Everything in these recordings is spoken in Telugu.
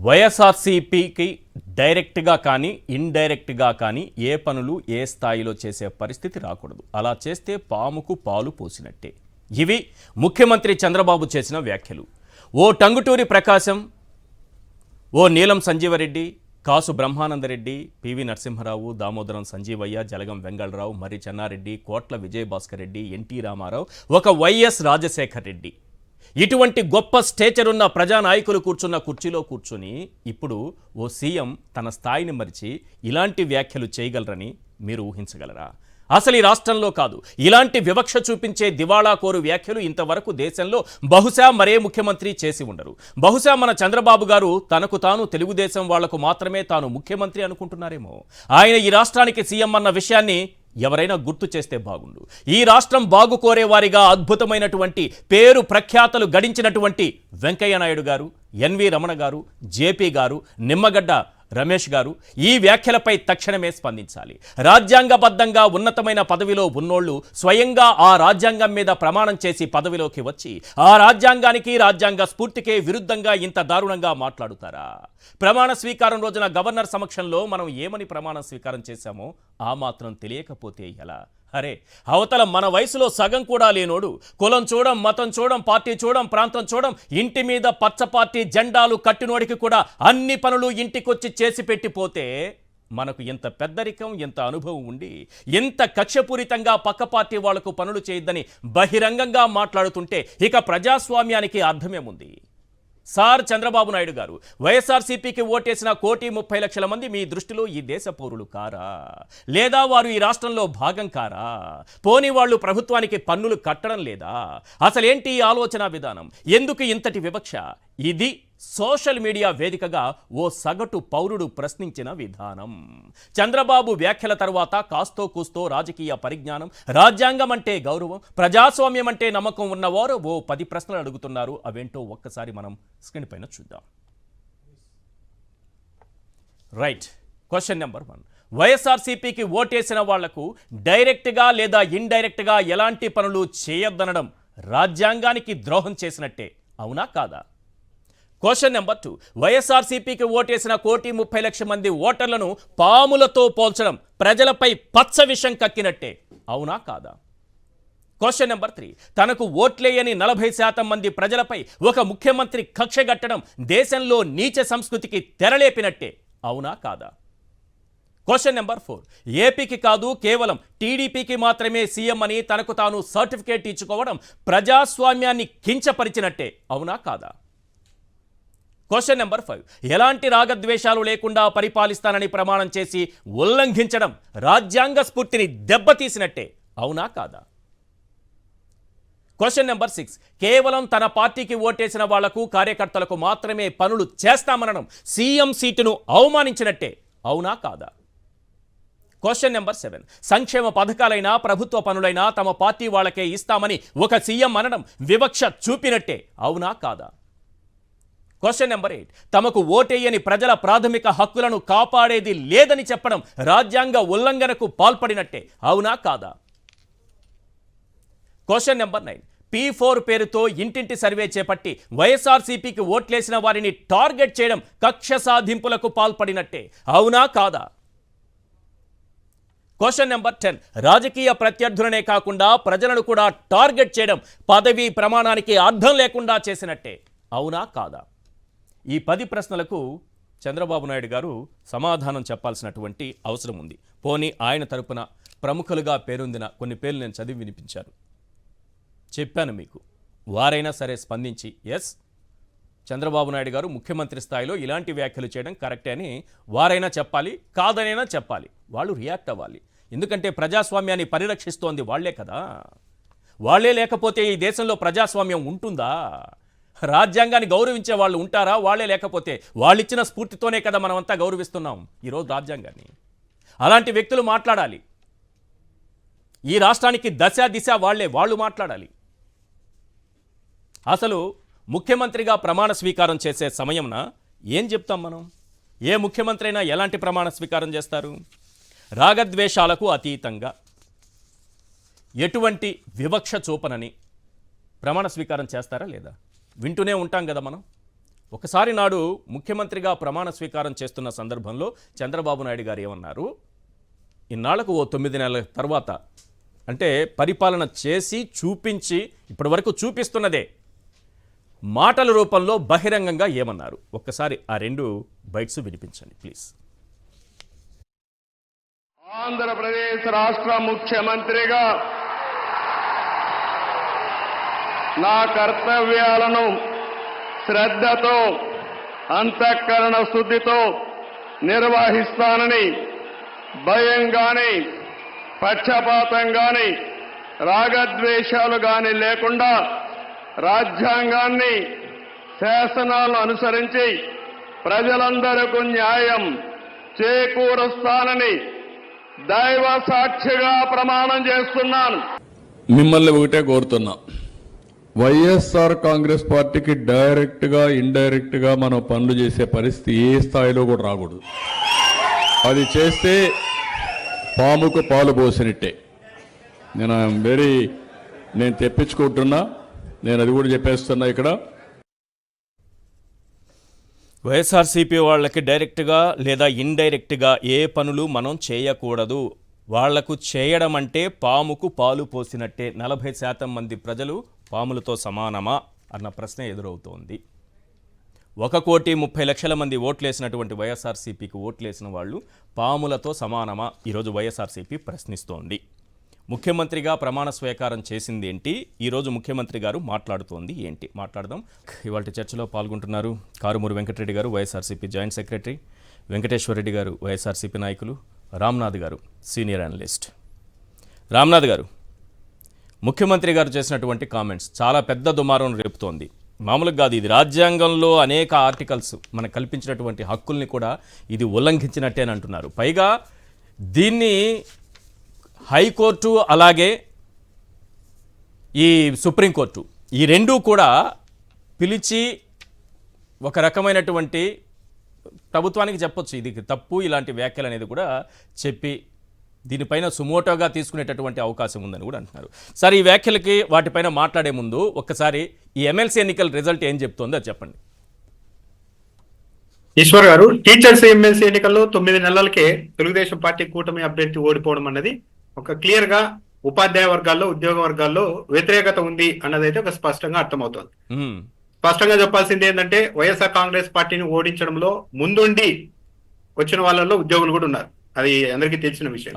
వైఎస్ఆర్సీపీకి డైరెక్ట్గా కానీ ఇండైరెక్ట్గా కానీ ఏ పనులు ఏ స్థాయిలో చేసే పరిస్థితి రాకూడదు. అలా చేస్తే పాముకు పాలు పోసినట్టే. ఇవి ముఖ్యమంత్రి చంద్రబాబు చేసిన వ్యాఖ్యలు. ఓ టంగుటూరి ప్రకాశం, ఓ నీలం సంజీవరెడ్డి, కాసు బ్రహ్మానందరెడ్డి, పివి నరసింహారావు, దామోదరం సంజీవయ్య, జలగం వెంగళరావు, మర్రి చెన్నారెడ్డి, కోట్ల విజయభాస్కర్ రెడ్డి, ఎన్టీ రామారావు, ఒక వైఎస్ రాజశేఖర్ రెడ్డి, ఇటువంటి గొప్ప స్టేచర్ ఉన్న ప్రజానాయకులు కూర్చున్న కుర్చీలో కూర్చుని ఇప్పుడు ఓ సీఎం తన స్థాయిని మరిచి ఇలాంటి వ్యాఖ్యలు చేయగలరని మీరు ఊహించగలరా? అసలు ఈ రాష్ట్రంలో కాదు, ఇలాంటి వివక్ష చూపించే దివాళా కోరు వ్యాఖ్యలు ఇంతవరకు దేశంలో బహుశా మరే ముఖ్యమంత్రి చేసి ఉండరు. బహుశా మన చంద్రబాబు గారు తనకు తాను తెలుగుదేశం వాళ్లకు మాత్రమే తాను ముఖ్యమంత్రి అనుకుంటున్నారేమో. ఆయన ఈ రాష్ట్రానికి సీఎం అన్న విషయాన్ని ఎవరైనా గుర్తు చేస్తే బాగుండు. ఈ రాష్ట్రం బాగు కోరేవారిగా అద్భుతమైనటువంటి పేరు ప్రఖ్యాతలు గడించినటువంటి వెంకయ్య నాయుడు గారు, ఎన్వి రమణ గారు, జేపీ గారు, నిమ్మగడ్డ రమేష్ గారు ఈ వ్యాఖ్యలపై తక్షణమే స్పందించాలి. రాజ్యాంగబద్ధంగా ఉన్నతమైన పదవిలో ఉన్నోళ్లు స్వయంగా ఆ రాజ్యాంగం మీద ప్రమాణం చేసి పదవిలోకి వచ్చి ఆ రాజ్యాంగానికి, రాజ్యాంగ స్ఫూర్తికే విరుద్ధంగా ఇంత దారుణంగా మాట్లాడుతారా? ప్రమాణ స్వీకారం రోజున గవర్నర్ సమక్షంలో మనం ఏమని ప్రమాణ స్వీకారం చేశామో ఆ మాత్రం తెలియకపోతే ఎలా? అరే, అవతల మన వయసులో సగం కూడా లేనోడు కులం చూడం, మతం చూడం, పార్టీ చూడం, ప్రాంతం చూడం, ఇంటి మీద పచ్చ పార్టీ జెండాలు కట్టినోడికి కూడా అన్ని పనులు ఇంటికొచ్చి చేసి పెట్టిపోతే మనకు ఎంత పెద్దరికం, ఎంత అనుభవం ఉండి ఎంత కక్షపూరితంగా పక్క పార్టీ వాళ్లకు పనులు చేయొద్దని బహిరంగంగా మాట్లాడుతుంటే ఇక ప్రజాస్వామ్యానికి అర్థమేముంది? సార్ చంద్రబాబు నాయుడు గారు, వైఎస్ఆర్సీపీకి ఓటేసిన 1,30,00,000 మంది మీ దృష్టిలో ఈ దేశ పౌరులు కారా? లేదా వారు ఈ రాష్ట్రంలో భాగం కారా? పోనీ వాళ్ళు ప్రభుత్వానికి పన్నులు కట్టడం లేదా? అసలేంటి ఈ ఆలోచన విధానం? ఎందుకు ఇంతటి వివక్ష? ఇది సోషల్ మీడియా వేదికగా ఓ సగటు పౌరుడు ప్రశ్నించిన విధానం. చంద్రబాబు వ్యాఖ్యల తర్వాత కాస్తో కూస్తో రాజకీయ పరిజ్ఞానం, రాజ్యాంగం అంటే గౌరవం, ప్రజాస్వామ్యం అంటే నమ్మకం ఉన్నవారు ఓ 10 ప్రశ్నలు అడుగుతున్నారు. అవేంటో ఒక్కసారి మనం స్క్రీన్ పైన చూద్దాం. Right, question number 1. వైఎస్ఆర్సీపీకి ఓటేసిన వాళ్లకు డైరెక్ట్గా లేదా ఇండైరెక్ట్గా ఎలాంటి పనులు చేయొద్దనడం రాజ్యాంగానికి ద్రోహం చేసినట్టే, అవునా కాదా? Question number 2. వైఎస్ఆర్సీపీకి ఓటేసిన 1,30,00,000 మంది ఓటర్లను పాములతో పోల్చడం ప్రజలపై పచ్చ విషం కక్కినట్టే, అవునా కాదా? Question number 3. తనకు ఓట్లేయని 40% మంది ప్రజలపై ఒక ముఖ్యమంత్రి కక్షగట్టడం దేశంలో నీచ సంస్కృతికి తెరలేపినట్టే, అవునా కాదా? Question number 4. ఏపీకి కాదు, కేవలం టీడీపీకి మాత్రమే సీఎం అని తనకు తాను సర్టిఫికేట్ ఇచ్చుకోవడం ప్రజాస్వామ్యాన్ని కించపరిచినట్టే, అవునా కాదా? Question number 5. ఎలాంటి రాగద్వేషాలు లేకుండా పరిపాలిస్తానని ప్రమాణం చేసి ఉల్లంఘించడం రాజ్యాంగ స్ఫూర్తిని దెబ్బతీసినట్టే, అవునా కాదా? Question number 6. కేవలం తన పార్టీకి ఓటేసిన వాళ్లకు, కార్యకర్తలకు మాత్రమే పనులు చేస్తామనడం సీఎం సీటును అవమానించినట్టే, అవునా కాదా? Question number 7. సంక్షేమ పథకాలైనా ప్రభుత్వ పనులైనా తమ పార్టీ వాళ్ళకే ఇస్తామని ఒక సీఎం అనడం వివక్ష చూపినట్టే, అవునా కాదా? Question number 8. తమకు ఓటేయని ప్రజల ప్రాథమిక హక్కులను కాపాడేది లేదని చెప్పడం రాజ్యాంగ ఉల్లంఘనకు పాల్పడినట్టే, అవునా కాదా? Question number 9. P4 పేరుతో ఇంటింటి సర్వే చేపట్టి వైఎస్ఆర్సీపీకి ఓట్లేసిన వారిని టార్గెట్ చేయడం కక్ష సాధింపులకు పాల్పడినట్టే, అవునా కాదా? Question number 10. రాజకీయ ప్రత్యర్థులనే కాకుండా ప్రజలను కూడా టార్గెట్ చేయడం పదవీ ప్రమాణానికి అర్థం లేకుండా చేసినట్టే, అవునా కాదా? ఈ 10 ప్రశ్నలకు చంద్రబాబు నాయుడు గారు సమాధానం చెప్పాల్సినటువంటి అవసరం ఉంది. పోనీ ఆయన తరపున ప్రముఖులుగా పేరొందిన కొన్ని పేర్లు నేను చదివి వినిపించాను, చెప్పాను మీకు. వారైనా సరే స్పందించి ఎస్, చంద్రబాబు నాయుడు గారు ముఖ్యమంత్రి స్థాయిలో ఇలాంటి వ్యాఖ్యలు చేయడం కరెక్టే అని వారైనా చెప్పాలి, కాదనైనా చెప్పాలి. వాళ్ళు రియాక్ట్ అవ్వాలి. ఎందుకంటే ప్రజాస్వామ్యాన్ని పరిరక్షిస్తోంది వాళ్లే కదా. వాళ్లే లేకపోతే ఈ దేశంలో ప్రజాస్వామ్యం ఉంటుందా? రాజ్యాంగాన్ని గౌరవించే వాళ్ళు ఉంటారా? వాళ్లే లేకపోతే వాళ్ళు ఇచ్చిన స్ఫూర్తితోనే కదా మనమంతా గౌరవిస్తున్నాం ఈరోజు రాజ్యాంగాన్ని. అలాంటి వ్యక్తులు మాట్లాడాలి. ఈ రాష్ట్రానికి దశ దిశ వాళ్ళు మాట్లాడాలి. అసలు ముఖ్యమంత్రిగా ప్రమాణ స్వీకారం చేసే సమయంన ఏం చెప్తాం మనం? ఏ ముఖ్యమంత్రి అయినా ఎలాంటి ప్రమాణ స్వీకారం చేస్తారు? రాగద్వేషాలకు అతీతంగా ఎటువంటి వివక్ష చూపనని ప్రమాణ స్వీకారం చేస్తారా లేదా? వింటూనే ఉంటాం కదా మనం. ఒకసారి నాడు ముఖ్యమంత్రిగా ప్రమాణ స్వీకారం చేస్తున్న సందర్భంలో చంద్రబాబు నాయుడు గారు ఏమన్నారు, ఇన్నాళ్లకు ఓ 9 నెలల తర్వాత అంటే పరిపాలన చేసి చూపించి ఇప్పటి వరకు చూపిస్తున్నదే మాటల రూపంలో బహిరంగంగా ఏమన్నారు, ఒక్కసారి ఆ 2 బైట్స్ వినిపించండి ప్లీజ్. ఆంధ్రప్రదేశ్ రాష్ట్ర ముఖ్యమంత్రిగా నా కర్తవ్యాలను శ్రద్ధతో అంతఃకరణ శుద్ధితో నిర్వహిస్తానని భయం గాని పక్షపాతం గాని రాగద్వేషాలు గాని లేకుండా రాజ్యాంగాన్ని శాసనాలను అనుసరించి ప్రజలందరికీ న్యాయం చేకూరుస్తానని దైవ సాక్షిగా ప్రమాణం చేస్తున్నాను. మిమ్మల్ని ఒకటే కోరుతున్నా, వైఎస్ఆర్ కాంగ్రెస్ పార్టీకి డైరెక్ట్ గా ఇండైరెక్ట్ గా మనం పనులు చేసే పరిస్థితి ఏ స్థాయిలో కూడా రాకూడదు. అది చేస్తే పాముకు పాలు పోసినట్టే. నేను తెప్పించుకుంటున్నా, నేను అది కూడా చెప్పేస్తున్నా. ఇక్కడ వైఎస్ఆర్సీపీ వాళ్ళకి డైరెక్ట్గా లేదా ఇండైరెక్ట్గా ఏ పనులు మనం చేయకూడదు, వాళ్లకు చేయడం అంటే పాముకు పాలు పోసినట్టే. 40% మంది ప్రజలు పాములతో సమానమా అన్న ప్రశ్న ఎదురవుతోంది. 1,30,00,000 మంది ఓట్లేసినటువంటి వైఎస్ఆర్సీపీకి ఓట్లేసిన వాళ్ళు పాములతో సమానమా ఈరోజు వైఎస్ఆర్సీపీ ప్రశ్నిస్తోంది. ముఖ్యమంత్రిగా ప్రమాణ స్వీకారం చేసింది ఏంటి, ఈరోజు ముఖ్యమంత్రి గారు మాట్లాడుతోంది ఏంటి, మాట్లాడదాం. ఇవాళ చర్చలో పాల్గొంటున్నారు కారుమూరి వెంకటరెడ్డి గారు, వైఎస్ఆర్సీపీ జాయింట్ సెక్రటరీ, వెంకటేశ్వరరెడ్డి గారు, వైఎస్ఆర్సీపీ నాయకులు, రామ్నాథ్ గారు, సీనియర్ అనలిస్ట్. రామ్నాథ్ గారు, ముఖ్యమంత్రి గారు చేసినటువంటి కామెంట్స్ చాలా పెద్ద దుమారం రేపుతోంది. మామూలుగా కాదు, ఇది రాజ్యాంగంలో అనేక ఆర్టికల్స్ మనకు కల్పించినటువంటి హక్కుల్ని కూడా ఇది ఉల్లంఘించినట్టేనంటున్నారు. పైగా దీన్ని హైకోర్టు అలాగే ఈ సుప్రీంకోర్టు ఈ రెండూ కూడా పిలిచి ఒక రకమైనటువంటి ప్రభుత్వానికి చెప్పొచ్చు ఇది తప్పు, ఇలాంటి వ్యాఖ్యలు అనేది కూడా చెప్పి దీనిపైన సుమోటోగా తీసుకునేటటువంటి అవకాశం ఉందని కూడా అంటున్నారు. సరే, ఈ వ్యాఖ్యలకి వాటిపైన మాట్లాడే ముందు ఒక్కసారి ఈ ఎమ్మెల్సీ ఎన్నికల రిజల్ట్ ఏం చెప్తోందో అది చెప్పండి. ఈశ్వర్ గారు, టీచర్స్ ఎమ్మెల్సీ ఎన్నికల్లో 9 నెలలకే తెలుగుదేశం పార్టీ కూటమి అభ్యర్థి ఓడిపోవడం అన్నది ఒక క్లియర్ గా ఉపాధ్యాయ వర్గాల్లో, ఉద్యోగ వర్గాల్లో వ్యతిరేకత ఉంది అన్నదైతే ఒక స్పష్టంగా అర్థమవుతోంది. స్పష్టంగా చెప్పాల్సింది ఏంటంటే వైఎస్ఆర్ కాంగ్రెస్ పార్టీని ఓడించడంలో ముందుండి వచ్చిన వాళ్ళలో ఉద్యోగులు కూడా ఉన్నారు. అది అందరికీ తెలిసిన విషయం.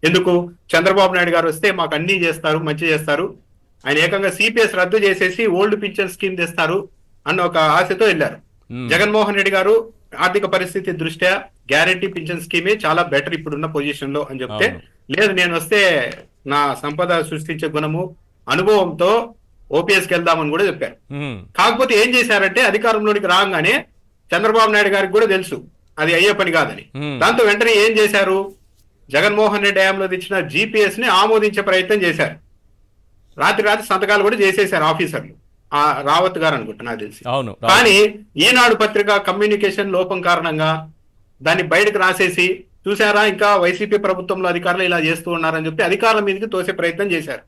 ఎందుకు చంద్రబాబు నాయుడు గారు వస్తే మాకు అన్ని చేస్తారు, మంచి చేస్తారు, ఆయన ఏకంగా సిపిఎస్ రద్దు చేసేసి ఓల్డ్ పింఛన్ స్కీమ్ తెస్తారు అన్న ఒక ఆశతో వెళ్ళారు. జగన్మోహన్ రెడ్డి గారు ఆర్థిక పరిస్థితి దృష్ట్యా గ్యారంటీ పింఛన్ స్కీమే చాలా బెటర్ ఇప్పుడున్న పొజిషన్ లో అని చెప్తే, లేదు నేను వస్తే నా సంపద సృష్టించే గుణము అనుభవంతో ఓపీఎస్కి వెళ్దామని కూడా చెప్పారు. కాకపోతే ఏం చేశారంటే అధికారంలోనికి రాగానే చంద్రబాబు నాయుడు గారికి కూడా తెలుసు అది అయ్యే పని కాదని. దాంతో వెంటనే ఏం చేశారు, జగన్మోహన్ రెడ్డి హయాంలో తెచ్చిన జీపీఎస్ ని ఆమోదించే ప్రయత్నం చేశారు. రాత్రి సంతకాలు కూడా చేసేశారు ఆఫీసర్లు, ఆ రావత్ గారు అనుకుంటా నాకు తెలిసి. కానీ ఈనాడు పత్రిక కమ్యూనికేషన్ లోపం కారణంగా దాన్ని బయటకు రాసేసి చూసారా ఇంకా వైసీపీ ప్రభుత్వంలో అధికారులు ఇలా చేస్తూ ఉన్నారని చెప్పి అధికారుల మీదకి తోసే ప్రయత్నం చేశారు.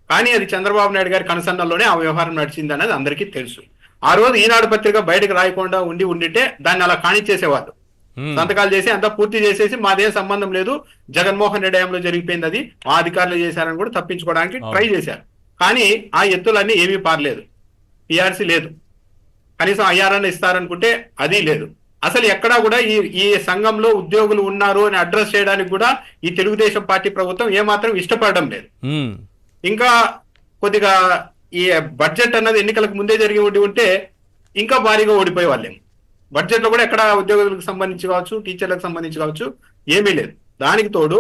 కానీ అది చంద్రబాబు నాయుడు గారి కనుసన్నల్లోనే ఆ వ్యవహారం నడిచింది అనేది అందరికీ తెలుసు. ఆ రోజు ఈనాడు పత్రిక బయటకు రాయకుండా ఉండితే దాన్ని అలా కానిచ్చేసేవాళ్ళు, సంతకాలు చేసి అంతా పూర్తి చేసేసి మాదేం సంబంధం లేదు, జగన్మోహన్ రెడ్డి హయాంలో జరిగిపోయింది, అది ఆ అధికారులు చేశారని కూడా తప్పించుకోవడానికి ట్రై చేశారు. కానీ ఆ ఎత్తులన్నీ ఏమీ పారలేదు. పిఆర్సీ లేదు, కనీసం ఐఆర్ఎన్ ఇస్తారనుకుంటే అది లేదు. అసలు ఎక్కడా కూడా ఈ సంఘంలో ఉద్యోగులు ఉన్నారు అని అడ్రస్ చేయడానికి కూడా ఈ తెలుగుదేశం పార్టీ ప్రభుత్వం ఏమాత్రం ఇష్టపడడం లేదు. ఇంకా కొద్దిగా ఈ బడ్జెట్ అన్నది ఎన్నికలకు ముందే జరిగి ఉంటే ఇంకా భారీగా ఓడిపోయే వాళ్ళేమో. బడ్జెట్ లో కూడా ఎక్కడ ఉద్యోగులకు సంబంధించి కావచ్చు, టీచర్లకు సంబంధించి కావచ్చు ఏమీ లేదు. దానికి తోడు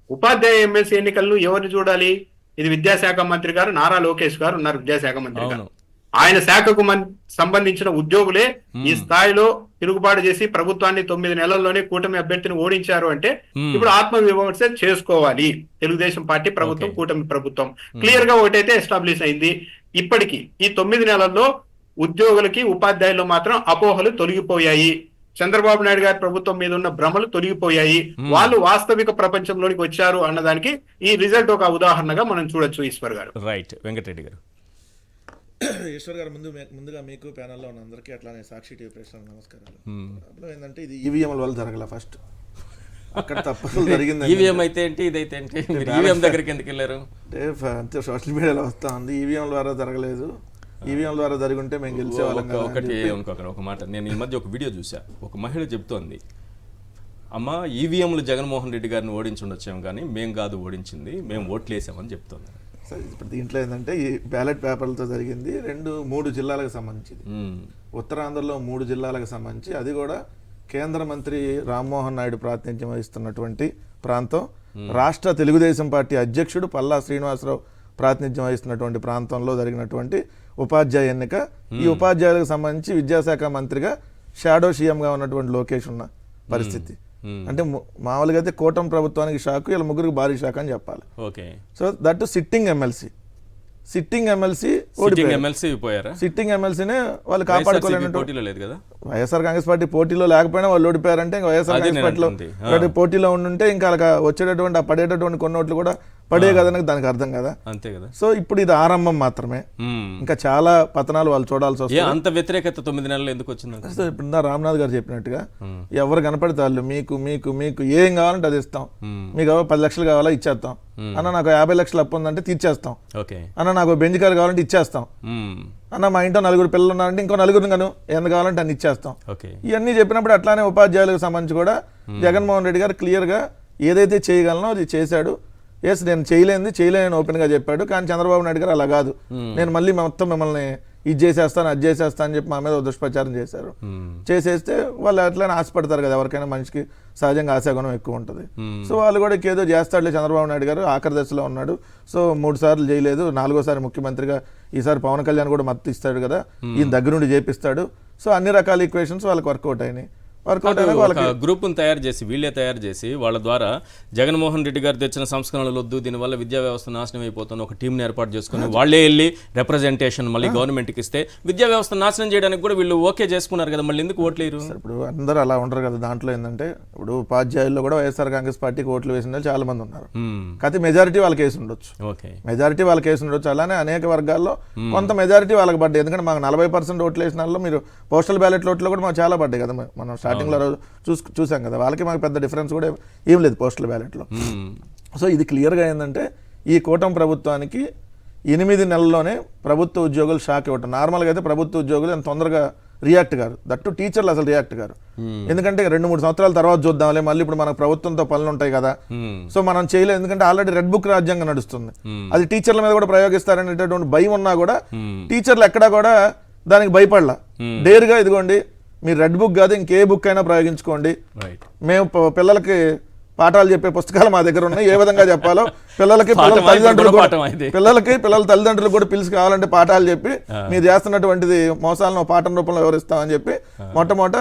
ఉపాధ్యాయ ఎమ్మెల్సీ ఎన్నికలను ఎవరిని చూడాలి, ఇది విద్యాశాఖ మంత్రి గారు నారా లోకేష్ గారు ఉన్నారు, విద్యాశాఖ మంత్రి గారు. ఆయన శాఖకు సంబంధించిన ఉద్యోగులే ఈ స్థాయిలో తిరుగుబాటు చేసి ప్రభుత్వాన్ని 9 నెలల్లోనే కూటమి అభ్యర్థిని ఓడించారు అంటే ఇప్పుడు ఆత్మవిమర్శ చేసుకోవాలి. తెలుగుదేశం పార్టీ ప్రభుత్వం, కూటమి ప్రభుత్వం క్లియర్ గా ఒకటైతే ఎస్టాబ్లిష్ అయింది. ఇప్పటికీ ఈ 9 నెలల్లో ఉద్యోగులకి, ఉపాధ్యాయులు మాత్రం అపోహలు తొలగిపోయాయి. చంద్రబాబు నాయుడు గారి ప్రభుత్వం మీద ఉన్న భ్రమలు తొలగిపోయాయి. వాళ్ళు వాస్తవిక ప్రపంచంలోనికి వచ్చారు అన్నదానికి ఈ రిజల్ట్ ఒక ఉదాహరణగా మనం చూడొచ్చు. ఈశ్వర్ గారు. రైట్. వెంకటరెడ్డి గారు. ఈశ్వర్ గారు ముందుగా మీకు ప్యానల్లో ఉన్న అందరికీ అట్లానే సాక్షి టీవీ ప్రేక్షకులకు నమస్కారాలు. ప్రాబ్లం ఏంటంటే ఇది ఈవీఎంల వల్ల జరగల ఫస్ట్ అక్కడ తప్పదు జరిగింది. ఈవీఎం అయితే ఏంటి, ఇదైతే ఏంటి? మీరు ఈవీఎం దగ్గరికి ఎందుకు వెళ్ళారు? అంతే సోషల్ మీడియాలో వస్తా ఉంది, ఈవీఎం ద్వారా జరగలేదు, ఈవీఎం ద్వారా జరుగుంటే మేము గెలిచేవాళ్ళం కదా అని ఒకటి చెప్పి. ఒక మాట, నేను ఈ మధ్య ఒక వీడియో చూసా. ఒక మహిళ చెప్తోంది, అమ్మ ఈవీఎంలు జగన్మోహన్ రెడ్డి గారిని ఓడించుండొచ్చాము కానీ మేము కాదు ఓడించింది, మేము ఓట్లు వేసామని చెప్తోంది. సరే, ఇప్పుడు దీంట్లో ఏంటంటే ఈ బ్యాలెట్ పేపర్లతో జరిగింది 3 జిల్లాలకు సంబంధించింది. ఉత్తరాంధ్రలో 3 జిల్లాలకు సంబంధించి, అది కూడా కేంద్ర మంత్రి రామ్మోహన్ నాయుడు ప్రాతినిధ్యం వహిస్తున్నటువంటి ప్రాంతం, రాష్ట్ర తెలుగుదేశం పార్టీ అధ్యక్షుడు పల్లా శ్రీనివాసరావు ప్రాతినిధ్యం వహిస్తున్నటువంటి ప్రాంతంలో జరిగినటువంటి ఉపాధ్యాయ ఎన్నిక. ఈ ఉపాధ్యాయులకు సంబంధించి విద్యాశాఖ మంత్రిగా షాడో సీఎంగా ఉన్నటువంటి లోకేష్ ఉన్న పరిస్థితి. అంటే మామూలుగా అయితే కూటమి ప్రభుత్వానికి షాక్, వీళ్ళ ముగ్గురికి భారీ షాక్ అని చెప్పాలి. Okay, so that sitting MLC పోయారా? సిట్టింగ్ ఎమ్మెల్సీనే వాళ్ళు కాపాడుకోలేనట్టు. పోటీలో లేదు కదా, వైఎస్ఆర్ కాంగ్రెస్ పార్టీ పోటీలో లేకపోయినా వాళ్ళు ఓడిపోయారంటే ఇంకా వైఎస్ఆర్ కాంగ్రెస్ పార్టీలో పోటీలో ఉండుంటే ఇంకా అలా వచ్చేటటువంటి ఆ పడేటటువంటి కొన్ని ఓట్లు కూడా పడే కదని దానికి అర్థం కదా. అంతే కదా. సో ఇప్పుడు ఇది ఆరంభం మాత్రమే, ఇంకా చాలా పతనాలు వాళ్ళు చూడాల్సి వస్తుంది. అంత వ్యతిరేకత 9 నెలలు ఎందుకు వచ్చింది? సో ఇప్పుడు రామ్నాథ్ గారు చెప్పినట్టుగా ఎవరు కనపడితే వాళ్ళు మీకు మీకు మీకు ఏం కావాలంటే అది ఇస్తాం, మీకు 10 లక్షలు కావాలా ఇచ్చేస్తాం అన్న, నాకు 50 లక్షలు అప్పు ఉందంటే తీర్చేస్తాం అన్న, నాకు బెంచ్ కారు కావాలంటే ఇచ్చేస్తాం అన్న, మా ఇంట్లో 4 పిల్లలు ఉన్నారంటే ఇంకో 4 గాను ఎంత కావాలంటే అన్ని ఇచ్చేస్తాం. ఇవన్నీ చెప్పినప్పుడు అట్లానే ఉపాధ్యాయులకు సంబంధించి కూడా జగన్మోహన్ రెడ్డి గారు క్లియర్గా ఏదైతే చేయగలనో అది చేశాడు. ఎస్, నేను చేయలేని ఓపెన్గా చెప్పాడు. కానీ చంద్రబాబు నాయుడు గారు అలా కాదు, నేను మళ్ళీ మొత్తం మిమ్మల్ని ఇది చేసేస్తాను అది చేసేస్తాను అని చెప్పి మా మీద దుష్ప్రచారం చేశారు. చేసేస్తే వాళ్ళు అట్లనే ఆశపడతారు కదా, ఎవరికైనా మనిషికి సహజంగా ఆశాగుణం ఎక్కువ ఉంటుంది. సో వాళ్ళు కూడా ఏదో చేస్తాడులే చంద్రబాబు నాయుడు గారు, ఆఖరి దశలో ఉన్నాడు. సో 3 సార్లు చేయలేదు, 4వ ముఖ్యమంత్రిగా ఈసారి పవన్ కళ్యాణ్ కూడా మద్దతు ఇస్తాడు కదా, ఈయన దగ్గర నుండి చేపిస్తాడు. సో అన్ని రకాల ఈక్వేషన్స్ వాళ్ళకి వర్కౌట్ అయినాయి. గ్రూప్ను తయారు చేసి వీళ్ళే తయారు చేసి వాళ్ళ ద్వారా జగన్మోహన్ రెడ్డి గారు తెచ్చిన సంస్కరణలు వద్దు, దీనివల్ల విద్యా వ్యవస్థ నాశనం అయిపోతుంది, ఒక టీంని ఏర్పాటు చేసుకుని వాళ్ళే వెళ్ళి రిప్రజెంటేషన్ మళ్ళీ గవర్నమెంట్కి ఇస్తే విద్యా వ్యవస్థ నాశనం చేయడానికి కూడా వీళ్ళు ఓకే చేసుకున్నారు కదా, మళ్ళీ ఎందుకు ఓట్లేరు? ఇప్పుడు అందరూ అలా ఉండరు కదా. దాంట్లో ఏంటంటే ఇప్పుడు ఉపాధ్యాయుల్లో కూడా వైఎస్ఆర్ కాంగ్రెస్ పార్టీకి ఓట్లు వేసిన వాళ్ళు చాలా మంది ఉన్నారు. కాకపోతే మెజారిటీ వాళ్ళకి వేసి ఉండొచ్చు. అలానే అనేక వర్గాల్లో కొంత మెజారిటీ వాళ్ళకి పడ్డాయి. ఎందుకంటే మాకు 40% ఓట్లు వేసిన వాళ్ళు మీరు పోస్టల్ బ్యాలెట్ ఓట్లు కూడా మాకు చాలా పడ్డాయి కదా. మనం స్టార్టింగ్లో చూసాం కదా, వాళ్ళకి మాకు పెద్ద డిఫరెన్స్ కూడా ఏం లేదు పోస్టల్ బ్యాలెట్లో. సో ఇది క్లియర్గా ఏంటంటే ఈ కూటమి ప్రభుత్వానికి 8 నెలల్లోనే ప్రభుత్వ ఉద్యోగులు షాక్ ఇవ్వటం. నార్మల్గా అయితే ప్రభుత్వ ఉద్యోగులు ఎంత తొందరగా రియాక్ట్ గారు, దట్టు టీచర్లు అసలు రియాక్ట్ గారు. ఎందుకంటే 2-3 సంవత్సరాల తర్వాత చూద్దాంలే, మళ్ళీ ఇప్పుడు మనకు ప్రభుత్వంతో పనులు ఉంటాయి కదా, సో మనం చేయలేదు. ఎందుకంటే ఆల్రెడీ రెడ్ బుక్ రాజ్యాంగం నడుస్తుంది, అది టీచర్ల మీద కూడా ప్రయోగిస్తారనేటటువంటి భయం ఉన్నా కూడా టీచర్లు ఎక్కడా కూడా దానికి భయపడలా. డేర్గా ఇదిగోండి మీరు రెడ్ బుక్ కాదు ఇంకే బుక్ అయినా ప్రయోగించుకోండి, మేము పిల్లలకి పాఠాలు చెప్పే పుస్తకాలు మా దగ్గర ఉన్నాయి, ఏ విధంగా చెప్పాలో పిల్లల తల్లిదండ్రులు కూడా పిలిచి కావాలంటే పాఠాలు చెప్పి మీరు చేస్తున్నటువంటిది మోసాలను పాఠం రూపంలో వివరిస్తామని చెప్పి మొట్టమొదట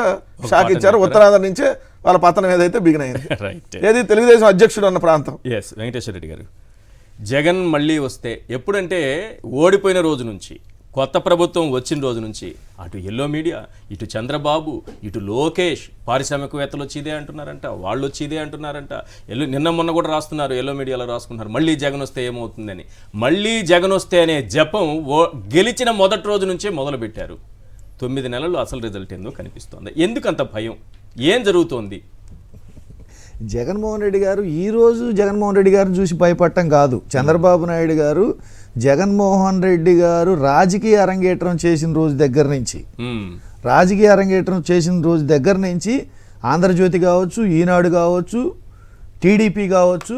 షాక్ ఇచ్చారు. ఉత్తరాంధ్ర నుంచే వాళ్ళ పతనం ఏదైతే బిగిన్ అయింది, ఏది తెలుగుదేశం అధ్యక్షుడు ఉన్న ప్రాంతం. వెంకటేశ్వర రెడ్డి గారు, జగన్ మళ్ళీ వస్తే ఎప్పుడంటే ఓడిపోయిన రోజు నుంచి, కొత్త ప్రభుత్వం వచ్చిన రోజు నుంచి అటు ఎల్లో మీడియా, ఇటు చంద్రబాబు, ఇటు లోకేష్, పారిశ్రామికవేత్తలు వచ్చి ఇదే అంటున్నారంట, వాళ్ళు వచ్చి ఇదే అంటున్నారంట, నిన్న మొన్న కూడా రాస్తున్నారు, ఎల్లో మీడియాలో రాసుకుంటున్నారు మళ్ళీ జగన్ వస్తే ఏమవుతుందని. మళ్ళీ జగన్ వస్తే అనే జపం గెలిచిన మొదటి రోజు నుంచే మొదలుపెట్టారు. 9 నెలలు అసలు రిజల్ట్ ఏందో కనిపిస్తోంది. ఎందుకంత భయం, ఏం జరుగుతోంది? జగన్మోహన్ రెడ్డి గారు ఈరోజు జగన్మోహన్ రెడ్డి గారిని చూసి భయపడటం కాదు, చంద్రబాబు నాయుడు గారు జగన్మోహన్ రెడ్డి గారు రాజకీయ అరంగేట్రం చేసిన రోజు దగ్గర నుంచి ఆంధ్రజ్యోతి కావచ్చు, ఈనాడు కావచ్చు, టీడీపీ కావచ్చు,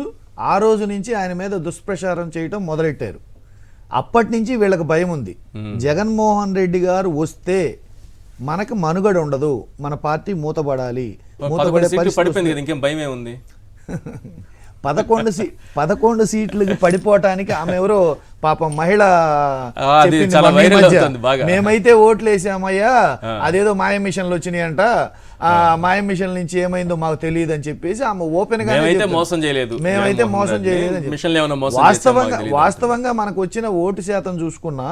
ఆ రోజు నుంచి ఆయన మీద దుష్ప్రచారం చేయటం మొదలెట్టారు. అప్పటి నుంచి వీళ్ళకి భయం ఉంది, జగన్మోహన్ రెడ్డి గారు వస్తే మనకు మనుగడ ఉండదు, మన పార్టీ మూతపడాలి. ఇంకేం భయమే ఉంది. 11 సీట్లకి పడిపోవటానికి ఆమె ఎవరో పాపం మహిళ మేమైతే ఓట్లు వేసామయ్యా, అదేదో మాయ మిషన్లు వచ్చినాయంట, ఆ మాయ మిషన్ నుంచి ఏమైందో మాకు తెలియదు అని చెప్పేసి ఆమె ఓపెన్ గా మేమైతే మోసం చేయలేదు. వాస్తవంగా మనకు వచ్చిన ఓటు శాతం చూసుకున్నా,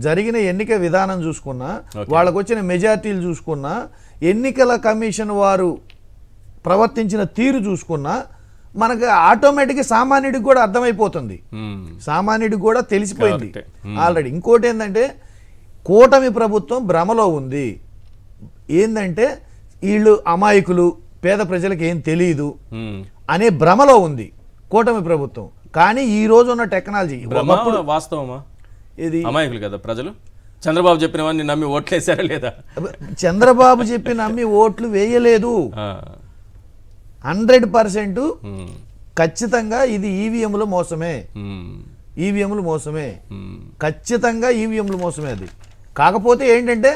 జరిగిన ఎన్నిక విధానం చూసుకున్నా, వాళ్ళకు వచ్చిన మెజార్టీలు చూసుకున్నా, ఎన్నికల కమిషన్ వారు ప్రవర్తించిన తీరు చూసుకున్నా మనకు ఆటోమేటిక్గా సామాన్యుడికి కూడా అర్థమైపోతుంది, సామాన్యుడికి కూడా తెలిసిపోయింది ఆల్రెడీ. ఇంకోటి ఏంటంటే కూటమి ప్రభుత్వం భ్రమలో ఉంది. ఏంటంటే వీళ్ళు అమాయకులు, పేద ప్రజలకు ఏం తెలియదు అనే భ్రమలో ఉంది కూటమి ప్రభుత్వం. కానీ ఈ రోజు ఉన్న టెక్నాలజీ వాస్తవమా? ఇది అమాయకులు కదా ప్రజలు. చంద్రబాబు చెప్పినవన్నీ నమ్మి ఓట్లేసారా లేదా? చంద్రబాబు చెప్పి నమ్మి ఓట్లు వేయలేదు. 100% ఖచ్చితంగా ఇది ఈవీఎంలు మోసమే. ఈవీఎంలు మోసమే, ఖచ్చితంగా ఈవీఎంలు మోసమే. అది కాకపోతే ఏంటంటే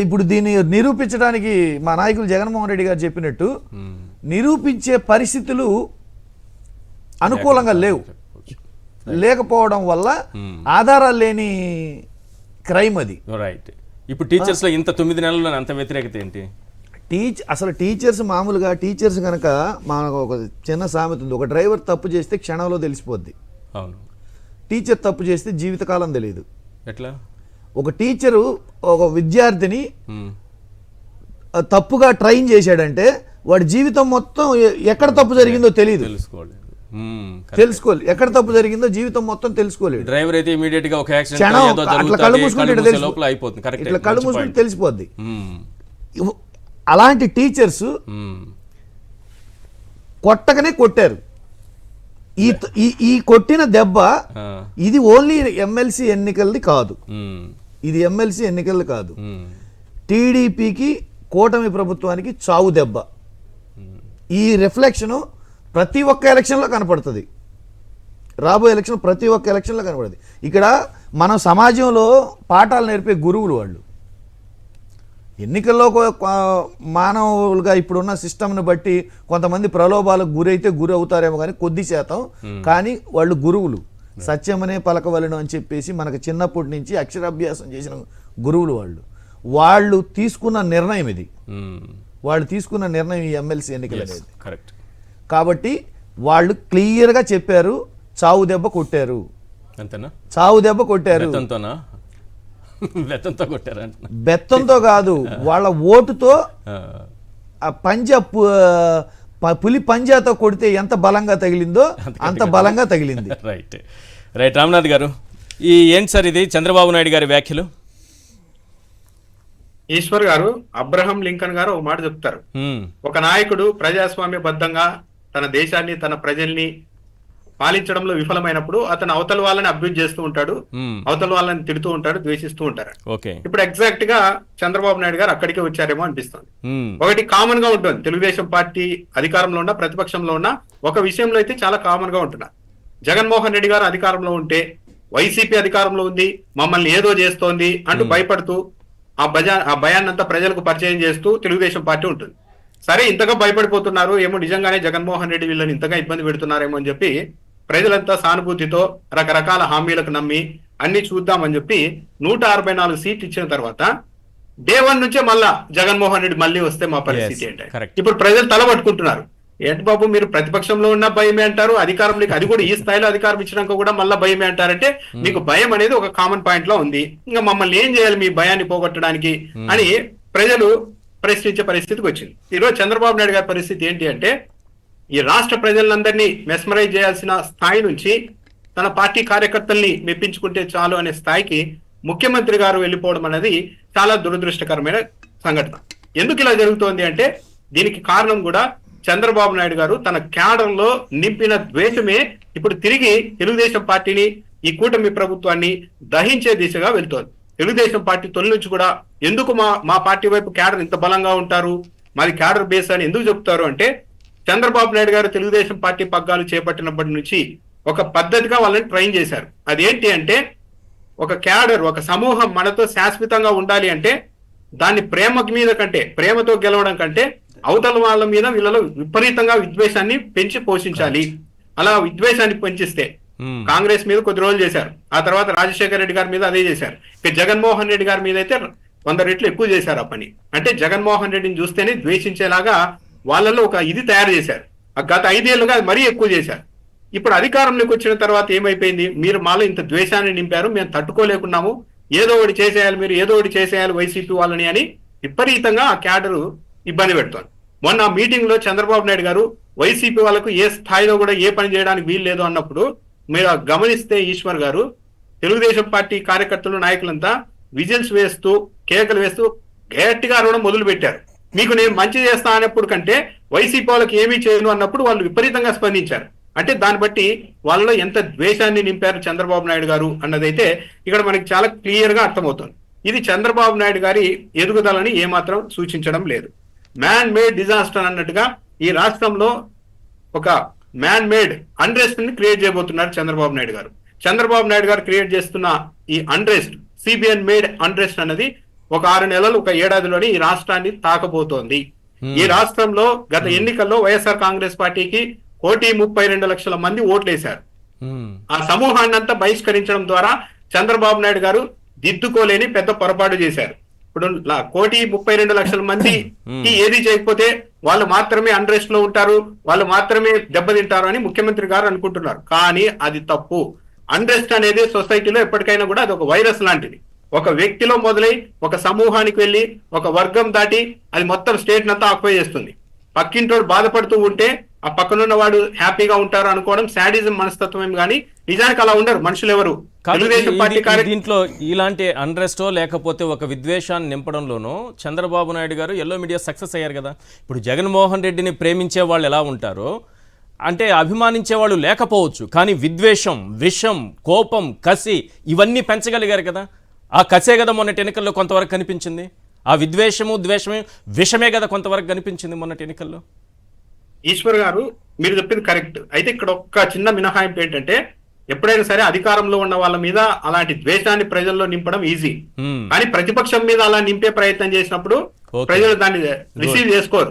ఇప్పుడు దీన్ని నిరూపించడానికి మా నాయకులు జగన్మోహన్ రెడ్డి గారు చెప్పినట్టు నిరూపించే పరిస్థితులు అనుకూలంగా లేవు. లేకపోవడం వల్ల ఆధారాలు లేని క్రైమ్ అది. రైట్. ఇప్పుడు టీచర్స్ లో ఇంత 9 నెలల్లో అంత వ్యతిరేకత ఏంటి? అసలు టీచర్స్ మామూలుగా టీచర్స్ కనుక మనకు ఒక చిన్న సామెత ఉంది, ఒక డ్రైవర్ తప్పు చేస్తే క్షణంలో తెలిసిపోద్ది. అవును. టీచర్ తప్పు చేస్తే జీవితకాలం తెలియదు. ఎట్లా? ఒక టీచరు ఒక విద్యార్థిని తప్పుగా ట్రైన్ చేశాడంటే వాడి జీవితం మొత్తం ఎక్కడ తప్పు జరిగిందో తెలియదు, తెలుసుకోలేదు. ఎక్కడ తప్పు జరిగిందో జీవితం మొత్తం తెలుసుకోలేదు. డ్రైవర్ అయితే ఇమీడియట్ గా ఒక అట్లా కళ్ళు మూసుకుంటే తెలిసిపోద్ది. అలాంటి టీచర్స్ కొట్టగానే కొట్టారు. ఈ కొట్టిన దెబ్బ ఇది ఓన్లీ ఎమ్మెల్సీ ఎన్నికలది కాదు, ఇది ఎమ్మెల్సీ ఎన్నికలది కాదు. టీడీపీకి కూటమి ప్రభుత్వానికి చావు దెబ్బ. ఈ రిఫ్లెక్షన్ ప్రతి ఒక్క ఎలక్షన్లో కనపడుతుంది. రాబోయే ఎలక్షన్ ప్రతి ఒక్క ఎలక్షన్లో కనపడుతుంది. ఇక్కడ మన సమాజంలో పాఠాలు నేర్పే గురువులు వాళ్ళు. ఎన్నికల్లో మానవులుగా ఇప్పుడున్న సిస్టమ్ని బట్టి కొంతమంది ప్రలోభాలకు గురైతే గురి అవుతారేమో కానీ కొద్ది శాతం, కానీ వాళ్ళు గురువులు. సత్యమనే పలకవలను అని చెప్పేసి మనకు చిన్నప్పటి నుంచి అక్షరాభ్యాసం చేసిన గురువులు వాళ్ళు. వాళ్ళు తీసుకున్న నిర్ణయం ఇది. వాళ్ళు తీసుకున్న నిర్ణయం ఈ ఎమ్మెల్సీ ఎన్నికలు అనేది. కరెక్ట్. కాబట్టి వాళ్ళు క్లియర్గా చెప్పారు, చావు దెబ్బ కొట్టారు. అంతేనా? చావు దెబ్బ కొట్టారు. బెత్తంతో కొట్టారు. బెత్తంతో కాదు, వాళ్ళ ఓటుతో. పులి పంజాతో కొడితే ఎంత బలంగా తగిలిందో అంత బలంగా తగిలింది. రైట్. రైట్. రామ్నాథ్ గారు, ఏంటి సార్ ఇది చంద్రబాబు నాయుడు గారి వ్యాఖ్యలు? ఈశ్వర్ గారు, అబ్రహం లింకన్ గారు ఒక మాట చెప్తారు, ఒక నాయకుడు ప్రజాస్వామ్యబద్ధంగా తన దేశాన్ని తన ప్రజల్ని పాలించడంలో విఫలమైనప్పుడు అతను అవతల వాళ్ళని అబ్యూజ్ చేస్తూ ఉంటాడు, అవతల వాళ్ళని తిడుతూ ఉంటాడు, ద్వేషిస్తూ ఉంటారు. ఇప్పుడు ఎగ్జాక్ట్ గా చంద్రబాబు నాయుడు గారు అక్కడికే వచ్చారేమో అనిపిస్తుంది. ఒకటి కామన్ గా ఉంటుంది, తెలుగుదేశం పార్టీ అధికారంలో ఉన్న ప్రతిపక్షంలో ఉన్న ఒక విషయంలో అయితే చాలా కామన్ గా ఉంటున్నారు. జగన్మోహన్ రెడ్డి గారు అధికారంలో ఉంటే వైసీపీ అధికారంలో ఉంది, మమ్మల్ని ఏదో చేస్తోంది అంటూ భయపడుతూ ఆ భయాన్నంతా ప్రజలకు పరిచయం చేస్తూ తెలుగుదేశం పార్టీ ఉంటుంది. సరే, ఇంతగా భయపడిపోతున్నారు ఏమో, నిజంగానే జగన్మోహన్ రెడ్డి వీళ్ళని ఇంతగా ఇబ్బంది పెడుతున్నారేమో అని చెప్పి ప్రజలంతా సానుభూతితో రకరకాల హామీలకు నమ్మి అన్ని చూద్దామని చెప్పి 164 సీట్లు ఇచ్చిన తర్వాత డే 1 నుంచే మళ్ళా జగన్మోహన్ రెడ్డి మళ్ళీ వస్తే మా పరిస్థితి ఏంటి? ఇప్పుడు ప్రజలు తలబట్టుకుంటున్నారు. ఏంటి బాబు, మీరు ప్రతిపక్షంలో ఉన్న భయమే అంటారు, అధికారంలోకి అది కూడా ఈ స్థాయిలో అధికారం ఇచ్చినాక కూడా మళ్ళీ భయమే అంటారంటే మీకు భయం అనేది ఒక కామన్ పాయింట్ లో ఉంది. ఇంకా మమ్మల్ని ఏం చేయాలి మీ భయాన్ని పోగొట్టడానికి అని ప్రజలు ప్రశ్నించే పరిస్థితికి వచ్చింది. ఈరోజు చంద్రబాబు నాయుడు గారి పరిస్థితి ఏంటి అంటే, ఈ రాష్ట్ర ప్రజలందరినీ మెస్మరైజ్ చేయాల్సిన స్థాయి నుంచి తన పార్టీ కార్యకర్తల్ని మెప్పించుకుంటే చాలు అనే స్థాయికి ముఖ్యమంత్రి గారు వెళ్ళిపోవడం అనేది చాలా దురదృష్టకరమైన సంఘటన. ఎందుకు ఇలా జరుగుతోంది అంటే, దీనికి కారణం కూడా చంద్రబాబు నాయుడు గారు తన క్యాడర్ లో నింపిన ద్వేషమే ఇప్పుడు తిరిగి తెలుగుదేశం పార్టీని, ఈ కూటమి ప్రభుత్వాన్ని దహించే దిశగా వెళ్తోంది. తెలుగుదేశం పార్టీ తొలి నుంచి కూడా ఎందుకు మా పార్టీ వైపు క్యాడర్ ఇంత బలంగా ఉంటారు, మాది క్యాడర్ బేస్ అని ఎందుకు చెప్తారు అంటే, చంద్రబాబు నాయుడు గారు తెలుగుదేశం పార్టీ పగ్గాలు చేపట్టినప్పటి నుంచి ఒక పద్ధతిగా వాళ్ళని ట్రైన్ చేశారు. అదేంటి అంటే, ఒక క్యాడర్, ఒక సమూహం మనతో శాశ్వతంగా ఉండాలి అంటే దాన్ని ప్రేమ మీద కంటే, ప్రేమతో గెలవడం కంటే అవతల వాళ్ళ మీద వీళ్ళలో విపరీతంగా విద్వేషాన్ని పెంచి పోషించాలి. అలా విద్వేషాన్ని పెంచిస్తే కాంగ్రెస్ మీద కొద్ది రోజులు చేశారు, ఆ తర్వాత రాజశేఖర రెడ్డి గారి మీద అదే చేశారు. ఇక జగన్మోహన్ రెడ్డి గారి మీద అయితే 100 రెట్లు ఎక్కువ చేశారు ఆ పని. అంటే జగన్మోహన్ రెడ్డిని చూస్తేనే ద్వేషించేలాగా వాళ్ళలో ఒక ఇది తయారు చేశారు. గత 5 ఏళ్లుగా అది మరీ ఎక్కువ చేశారు. ఇప్పుడు అధికారంలోకి వచ్చిన తర్వాత ఏమైపోయింది, మీరు మాలో ఇంత ద్వేషాన్ని నింపారు, మేము తట్టుకోలేకున్నాము, ఏదో ఒకటి చేసేయాలి, మీరు ఏదో ఒకటి చేసేయాలి వైసీపీ వాళ్ళని అని విపరీతంగా ఆ క్యాడరు ఇబ్బంది పెడుతోంది. మొన్న మీటింగ్ లో చంద్రబాబు నాయుడు గారు వైసీపీ వాళ్ళకు ఏ స్థాయిలో కూడా ఏ పని చేయడానికి వీలు లేదు అన్నప్పుడు మీరు గమనిస్తే ఈశ్వర్ గారు, తెలుగుదేశం పార్టీ కార్యకర్తలు నాయకులంతా విజిల్స్ వేస్తూ కేకలు వేస్తూ గట్టిగా అరవడం మొదలు పెట్టారు. మీకు నేను మంచి చేస్తా అన్నప్పుడు కంటే వైసీపీ వాళ్ళకి ఏమీ చేయను అన్నప్పుడు వాళ్ళు విపరీతంగా స్పందించారు. అంటే దాన్ని బట్టి వాళ్ళలో ఎంత ద్వేషాన్ని నింపారు చంద్రబాబు నాయుడు గారు అన్నదైతే ఇక్కడ మనకి చాలా క్లియర్ గా అర్థమవుతుంది. ఇది చంద్రబాబు నాయుడు గారి ఎదుగుదలని ఏమాత్రం సూచించడం లేదు. మ్యాన్ మేడ్ డిజాస్టర్ అన్నట్టుగా ఈ రాష్ట్రంలో ఒక మ్యాన్ మేడ్ అన్రెస్ట్ ని క్రియేట్ చేయబోతున్నారు చంద్రబాబు నాయుడు గారు. చంద్రబాబు నాయుడు గారు క్రియేట్ చేస్తున్న ఈ అన్రెస్ట్, సిబిఎన్ మేడ్ అన్రెస్ట్ అన్నది ఒక 6 నెలలు, ఒక ఏడాదిలోని ఈ రాష్ట్రాన్ని తాకబోతోంది. ఈ రాష్ట్రంలో గత ఎన్నికల్లో వైఎస్ఆర్ కాంగ్రెస్ పార్టీకి 1,32,00,000 మంది ఓట్లేశారు. ఆ సమూహాన్ని అంతా బహిష్కరించడం ద్వారా చంద్రబాబు నాయుడు గారు దిద్దుకోలేని పెద్ద పొరపాటు చేశారు. ఇప్పుడు 1,32,00,000 మందికి ఏది చేయకపోతే వాళ్ళు మాత్రమే అన్రెస్ట్ లో ఉంటారు, వాళ్ళు మాత్రమే దెబ్బతింటారు అని ముఖ్యమంత్రి గారు అనుకుంటున్నారు. కానీ అది తప్పు. అన్రెస్ట్ అనేది సొసైటీలో ఎప్పటికైనా కూడా అది ఒక వైరస్ లాంటిది. ఒక వ్యక్తిలో మొదలై ఒక సమూహానికి వెళ్ళి ఒక వర్గం దాటి అది మొత్తం స్టేట్ నంతా ఆక్యుపై చేస్తుంది. పక్కింటోడు బాధపడుతూ ఉంటే ఆ పక్కనున్న వాడు హ్యాపీగా ఉంటారు అనుకోవడం శాడిజం మనస్తత్వం కానీ నిజానికి అలా ఉండరు మనుషులు ఎవరు. తెలుగుదేశం పార్టీ దీంట్లో ఇలాంటి అన్రెస్టో లేకపోతే ఒక విద్వేషాన్ని నింపడంలోనూ చంద్రబాబు నాయుడు గారు ఎల్లో మీడియా సక్సెస్ అయ్యారు కదా. ఇప్పుడు జగన్మోహన్ రెడ్డిని ప్రేమించే వాళ్ళు ఎలా ఉంటారో అంటే అభిమానించే వాళ్ళు లేకపోవచ్చు, కానీ విద్వేషం, విషం, కోపం, కసి ఇవన్నీ పెంచగలిగారు కదా. ఆ కసే కదా మొన్నటి ఎన్నికల్లో కొంతవరకు కనిపించింది. ఆ విద్వేషము, ద్వేషమే, విషమే కదా కొంతవరకు కనిపించింది మొన్నటి ఎన్నికల్లో. ఈశ్వర్ గారు మీరు చెప్పింది కరెక్ట్. అయితే ఇక్కడ ఒక్క చిన్న మినహాయింపు ఏంటంటే, ఎప్పుడైనా సరే అధికారంలో ఉన్న వాళ్ళ మీద అలాంటి ద్వేషాన్ని ప్రజల్లో నింపడం ఈజీ, కానీ ప్రతిపక్షం మీద అలా నింపే ప్రయత్నం చేసినప్పుడు ప్రజలు దాన్ని రిసీవ్ చేసుకోరు.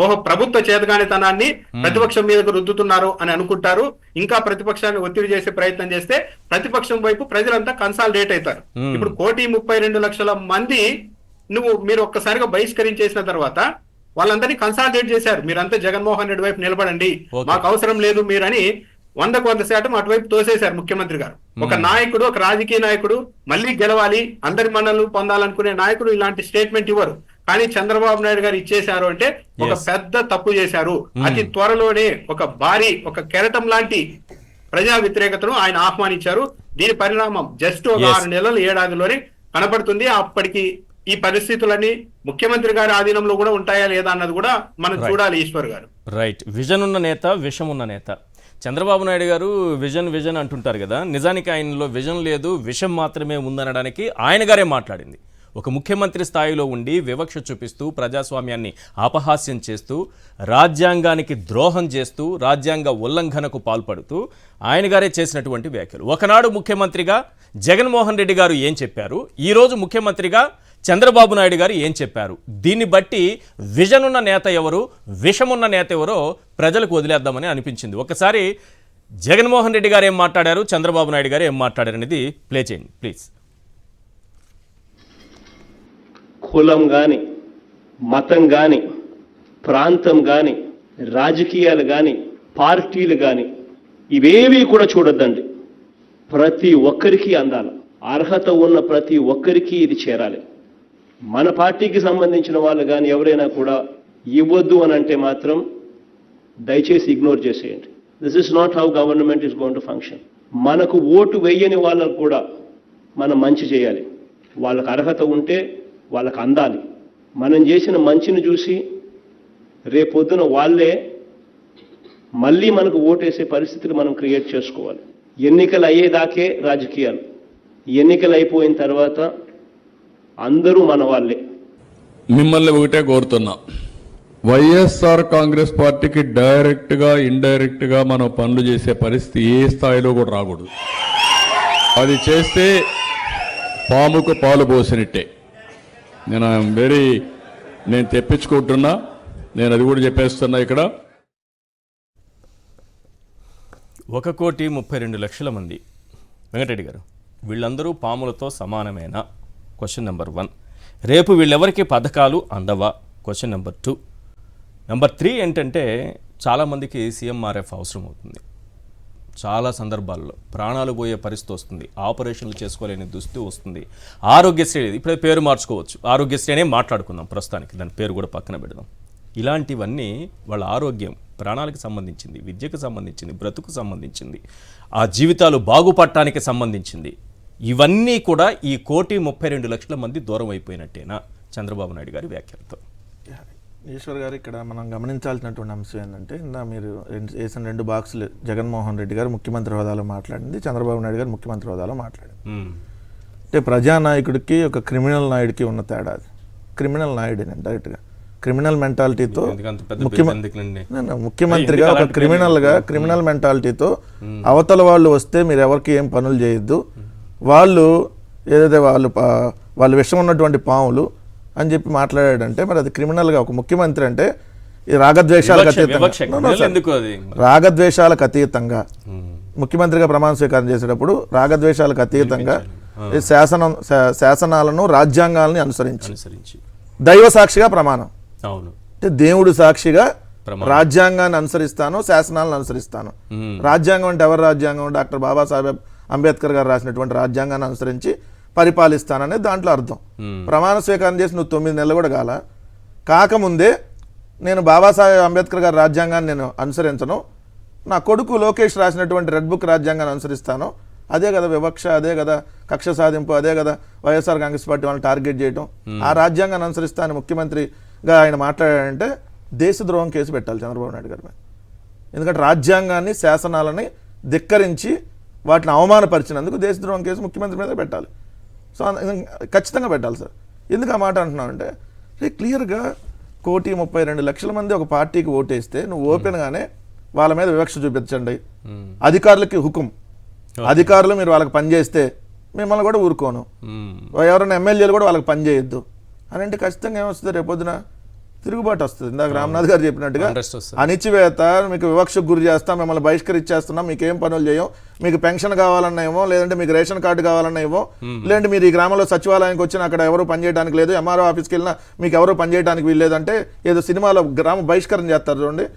ఓహో, ప్రభుత్వ చేతగానితనాన్ని ప్రతిపక్షం మీదకు రుద్దుతున్నారు అని అనుకుంటారు. ఇంకా ప్రతిపక్షాన్ని ఒత్తిడి చేసే ప్రయత్నం చేస్తే ప్రతిపక్షం వైపు ప్రజలంతా కన్సాలిడేట్ అవుతారు. ఇప్పుడు 1,32,00,000 మంది మీరు ఒక్కసారిగా బహిష్కరించేసిన తర్వాత వాళ్ళందరినీ కన్సాలిడేట్ చేశారు. మీరంతా జగన్మోహన్ రెడ్డి వైపు నిలబడండి, మాకు అవసరం లేదు మీరని 100% అటువైపు తోసేశారు ముఖ్యమంత్రి గారు. ఒక నాయకుడు, ఒక రాజకీయ నాయకుడు మళ్ళీ గెలవాలి, అందరి మన్నలు పొందాలనుకునే నాయకుడు ఇలాంటి స్టేట్మెంట్ ఇవ్వరు. కానీ చంద్రబాబు నాయుడు గారు ఇచ్చేశారు అంటే ఒక పెద్ద తప్పు చేశారు. అతి త్వరలోనే ఒక భారీ, ఒక కెరటం లాంటి ప్రజా వ్యతిరేకతను ఆయన ఆహ్వానించారు. దీని పరిణామం జస్ట్ ఒక 6 నెలలు, ఏడాదిలోనే కనపడుతుంది. అప్పటికి ఈ పరిస్థితులన్నీ ముఖ్యమంత్రి గారి ఆధీనంలో కూడా ఉంటాయా లేదా అన్నది కూడా మనం చూడాలి. ఈశ్వర్ గారు రైట్. విజన్ ఉన్న నేత, విషం ఉన్న నేత. చంద్రబాబు నాయుడు గారు విజన్ అంటుంటారు కదా. నిజానికి ఆయనలో విజన్ లేదు, విషం మాత్రమే ఉందనడానికి ఆయన గారే మాట్లాడింది. ఒక ముఖ్యమంత్రి స్థాయిలో ఉండి వివక్ష చూపిస్తూ, ప్రజాస్వామ్యాన్ని అపహాస్యం చేస్తూ, రాజ్యాంగానికి ద్రోహం చేస్తూ, రాజ్యాంగ ఉల్లంఘనకు పాల్పడుతూ ఆయన గారే చేసినటువంటి వ్యాఖ్యలు. ఒకనాడు ముఖ్యమంత్రిగా జగన్మోహన్ రెడ్డి గారు ఏం చెప్పారు, ఈరోజు ముఖ్యమంత్రిగా చంద్రబాబు నాయుడు గారు ఏం చెప్పారు, దీన్ని బట్టి విజన్ ఉన్న నేత ఎవరు, విషమున్న నేత ఎవరో ప్రజలకు వదిలేద్దామని అనిపించింది. ఒకసారి జగన్మోహన్ రెడ్డి గారు ఏం మాట్లాడారు, చంద్రబాబు నాయుడు గారు ఏం మాట్లాడారు అనేది ప్లే చేయండి ప్లీజ్. కులం కానీ, మతం కానీ, ప్రాంతం కానీ, రాజకీయాలు కానీ, పార్టీలు కానీ ఇవేవి కూడా చూడొద్దండి. ప్రతి ఒక్కరికి అందాలి. అర్హత ఉన్న ప్రతి ఒక్కరికి ఇది చేరాలి. మన పార్టీకి సంబంధించిన వాళ్ళు కానీ ఎవరైనా కూడా ఇవ్వద్దు అని అంటే మాత్రం దయచేసి ఇగ్నోర్ చేసేయండి. This is not how government is going to function. మనకు ఓటు వేయని వాళ్ళకు కూడా మనం మంచి చేయాలి. వాళ్ళకు అర్హత ఉంటే వాళ్ళకు అందాలి. మనం చేసిన మంచిని చూసి రేపొద్దున వాళ్ళే మళ్ళీ మనకు ఓటేసే పరిస్థితులు మనం క్రియేట్ చేసుకోవాలి. ఎన్నికలు అయ్యేదాకే రాజకీయాలు, ఎన్నికలు అయిపోయిన తర్వాత అందరూ మన వాళ్ళే. మిమ్మల్ని ఒకటే కోరుతున్నా, వైఎస్ఆర్ కాంగ్రెస్ పార్టీకి డైరెక్ట్ గా ఇండైరెక్ట్ గా మనం పనులు చేసే పరిస్థితి ఏ స్థాయిలో కూడా రాకూడదు. అది చేస్తే పాముకు పాలు పోసినట్టే. నేను తెప్పించుకుంటున్నా, నేను అది కూడా చెప్పేస్తున్నా. ఇక్కడ 1,32,00,000 మంది వెంకటరెడ్డి గారు, వీళ్ళందరూ పాములతో సమానమేనా? Question number 1. రేపు వీళ్ళెవరికి పథకాలు అందవా? Question number 2. నెంబర్ 3 ఏంటంటే, చాలామందికి సీఎంఆర్ఎఫ్ అవసరం అవుతుంది. చాలా సందర్భాల్లో ప్రాణాలు పోయే పరిస్థితి వస్తుంది, ఆపరేషన్లు చేసుకోలేని దుస్థితి వస్తుంది. ఆరోగ్యశ్రీ, ఇప్పుడే పేరు మార్చుకోవచ్చు, ఆరోగ్యశ్రీ అనే మాట్లాడుకుందాం ప్రస్తుతానికి, దాని పేరు కూడా పక్కన పెడదాం. ఇలాంటివన్నీ వాళ్ళ ఆరోగ్యం, ప్రాణాలకు సంబంధించింది, విద్యకు సంబంధించింది, బ్రతుకు సంబంధించింది, ఆ జీవితాలు బాగుపడటానికి సంబంధించింది. ఇవన్నీ కూడా ఈ 1,32,00,000 మంది దూరం అయిపోయినట్టేనా చంద్రబాబు నాయుడు గారి వ్యాఖ్యలతో? ఈశ్వర్ గారు, ఇక్కడ మనం గమనించాల్సినటువంటి అంశం ఏంటంటే, మీరు వేసిన 2 బాక్సులు, జగన్మోహన్ రెడ్డి గారు ముఖ్యమంత్రి హోదాలో మాట్లాడింది, చంద్రబాబు నాయుడు గారు ముఖ్యమంత్రి హోదాలో మాట్లాడింది. అంటే ప్రజానాయకుడికి ఒక క్రిమినల్ నాయుడికి ఉన్న తేడా అది. క్రిమినల్ నాయుడు డైరెక్ట్గా క్రిమినల్ మెంటాలిటీతో ముఖ్యమంత్రిగా ఒక క్రిమినల్ మెంటాలిటీతో అవతల వాళ్ళు వస్తే మీరు ఎవరికి ఏం పనులు చేయొద్దు, వాళ్ళు ఏదైతే వాళ్ళు విషం ఉన్నటువంటి పాములు అని చెప్పి మాట్లాడాడంటే, మరి అది క్రిమినల్గా ఒక ముఖ్యమంత్రి అంటే ఈ రాగద్వేషాలకు అతీతంగా ముఖ్యమంత్రిగా ప్రమాణ స్వీకారం చేసేటప్పుడు రాగద్వేషాలకు అతీతంగా శాసనాలను రాజ్యాంగాలని అనుసరించి దైవ సాక్షిగా ప్రమాణం, అంటే దేవుడు సాక్షిగా రాజ్యాంగాన్ని అనుసరిస్తాను, శాసనాలను అనుసరిస్తాను. రాజ్యాంగం అంటే ఎవరి రాజ్యాంగం? డాక్టర్ బాబాసాహెబ్ అంబేద్కర్ గారు రాసినటువంటి రాజ్యాంగాన్ని అనుసరించి పరిపాలిస్తాననేది దాంట్లో అర్థం. ప్రమాణ స్వీకారం చేసి నువ్వు 9 నెలలు కూడా కాకముందే నేను బాబాసాహెబ్ అంబేద్కర్ గారి రాజ్యాంగాన్ని నేను అనుసరించను, నా కొడుకు లోకేష్ రాసినటువంటి రెడ్ బుక్ రాజ్యాంగాన్ని అనుసరిస్తాను. అదే కదా వివక్ష, అదే కదా కక్ష సాధింపు, అదే కదా వైఎస్ఆర్ కాంగ్రెస్ పార్టీ వాళ్ళని టార్గెట్ చేయడం. ఆ రాజ్యాంగాన్ని అనుసరిస్తాను ముఖ్యమంత్రిగా ఆయన మాట్లాడాడంటే దేశద్రోహం కేసు పెట్టాలి చంద్రబాబు నాయుడు గారి మీద. ఎందుకంటే రాజ్యాంగాన్ని, శాసనాలని ధిక్కరించి వాటిని అవమానపరిచినందుకు దేశద్రోహం కేసు ముఖ్యమంత్రి మీద పెట్టాలి. సో ఖచ్చితంగా పెట్టాలి సార్. ఎందుకు ఆ మాట అంటున్నావు అంటే, క్లియర్గా 1,32,00,000 మంది ఒక పార్టీకి ఓటేస్తే నువ్వు ఓపెన్గానే వాళ్ళ మీద వివక్ష చూపించండి, అధికారులకి హుకుం, అధికారులు మీరు వాళ్ళకి పనిచేస్తే మిమ్మల్ని కూడా ఊరుకోను, ఎవరైనా ఎమ్మెల్యేలు కూడా వాళ్ళకి పని చేయొద్దు అని అంటే ఖచ్చితంగా ఏమొస్తుంది? రేపొద్దున తిరుగుబాటు వస్తుంది. ఇందాక రామ్నాథ్ గారు చెప్పినట్టుగా అణిచివేత, మీకు వివక్షకు గురి చేస్తాం, మిమ్మల్ని బహిష్కరించేస్తున్నాం, మీకేం పనులు చేయం, మీకు పెన్షన్ కావాలన్నా ఏమో, లేదంటే మీకు రేషన్ కార్డు కావాలన్నా ఏమో, లేదంటే మీరు ఈ గ్రామంలో సచివాలయానికి వచ్చిన అక్కడ ఎవరు పనిచేయడానికి లేదు, ఎంఆర్ఓ ఆఫీస్కి వెళ్ళినా మీకు ఎవరు పనిచేయడానికి వీల్లేదంటే ఏదో సినిమాలో గ్రామ బహిష్కరణ చేస్తారు చూడండి,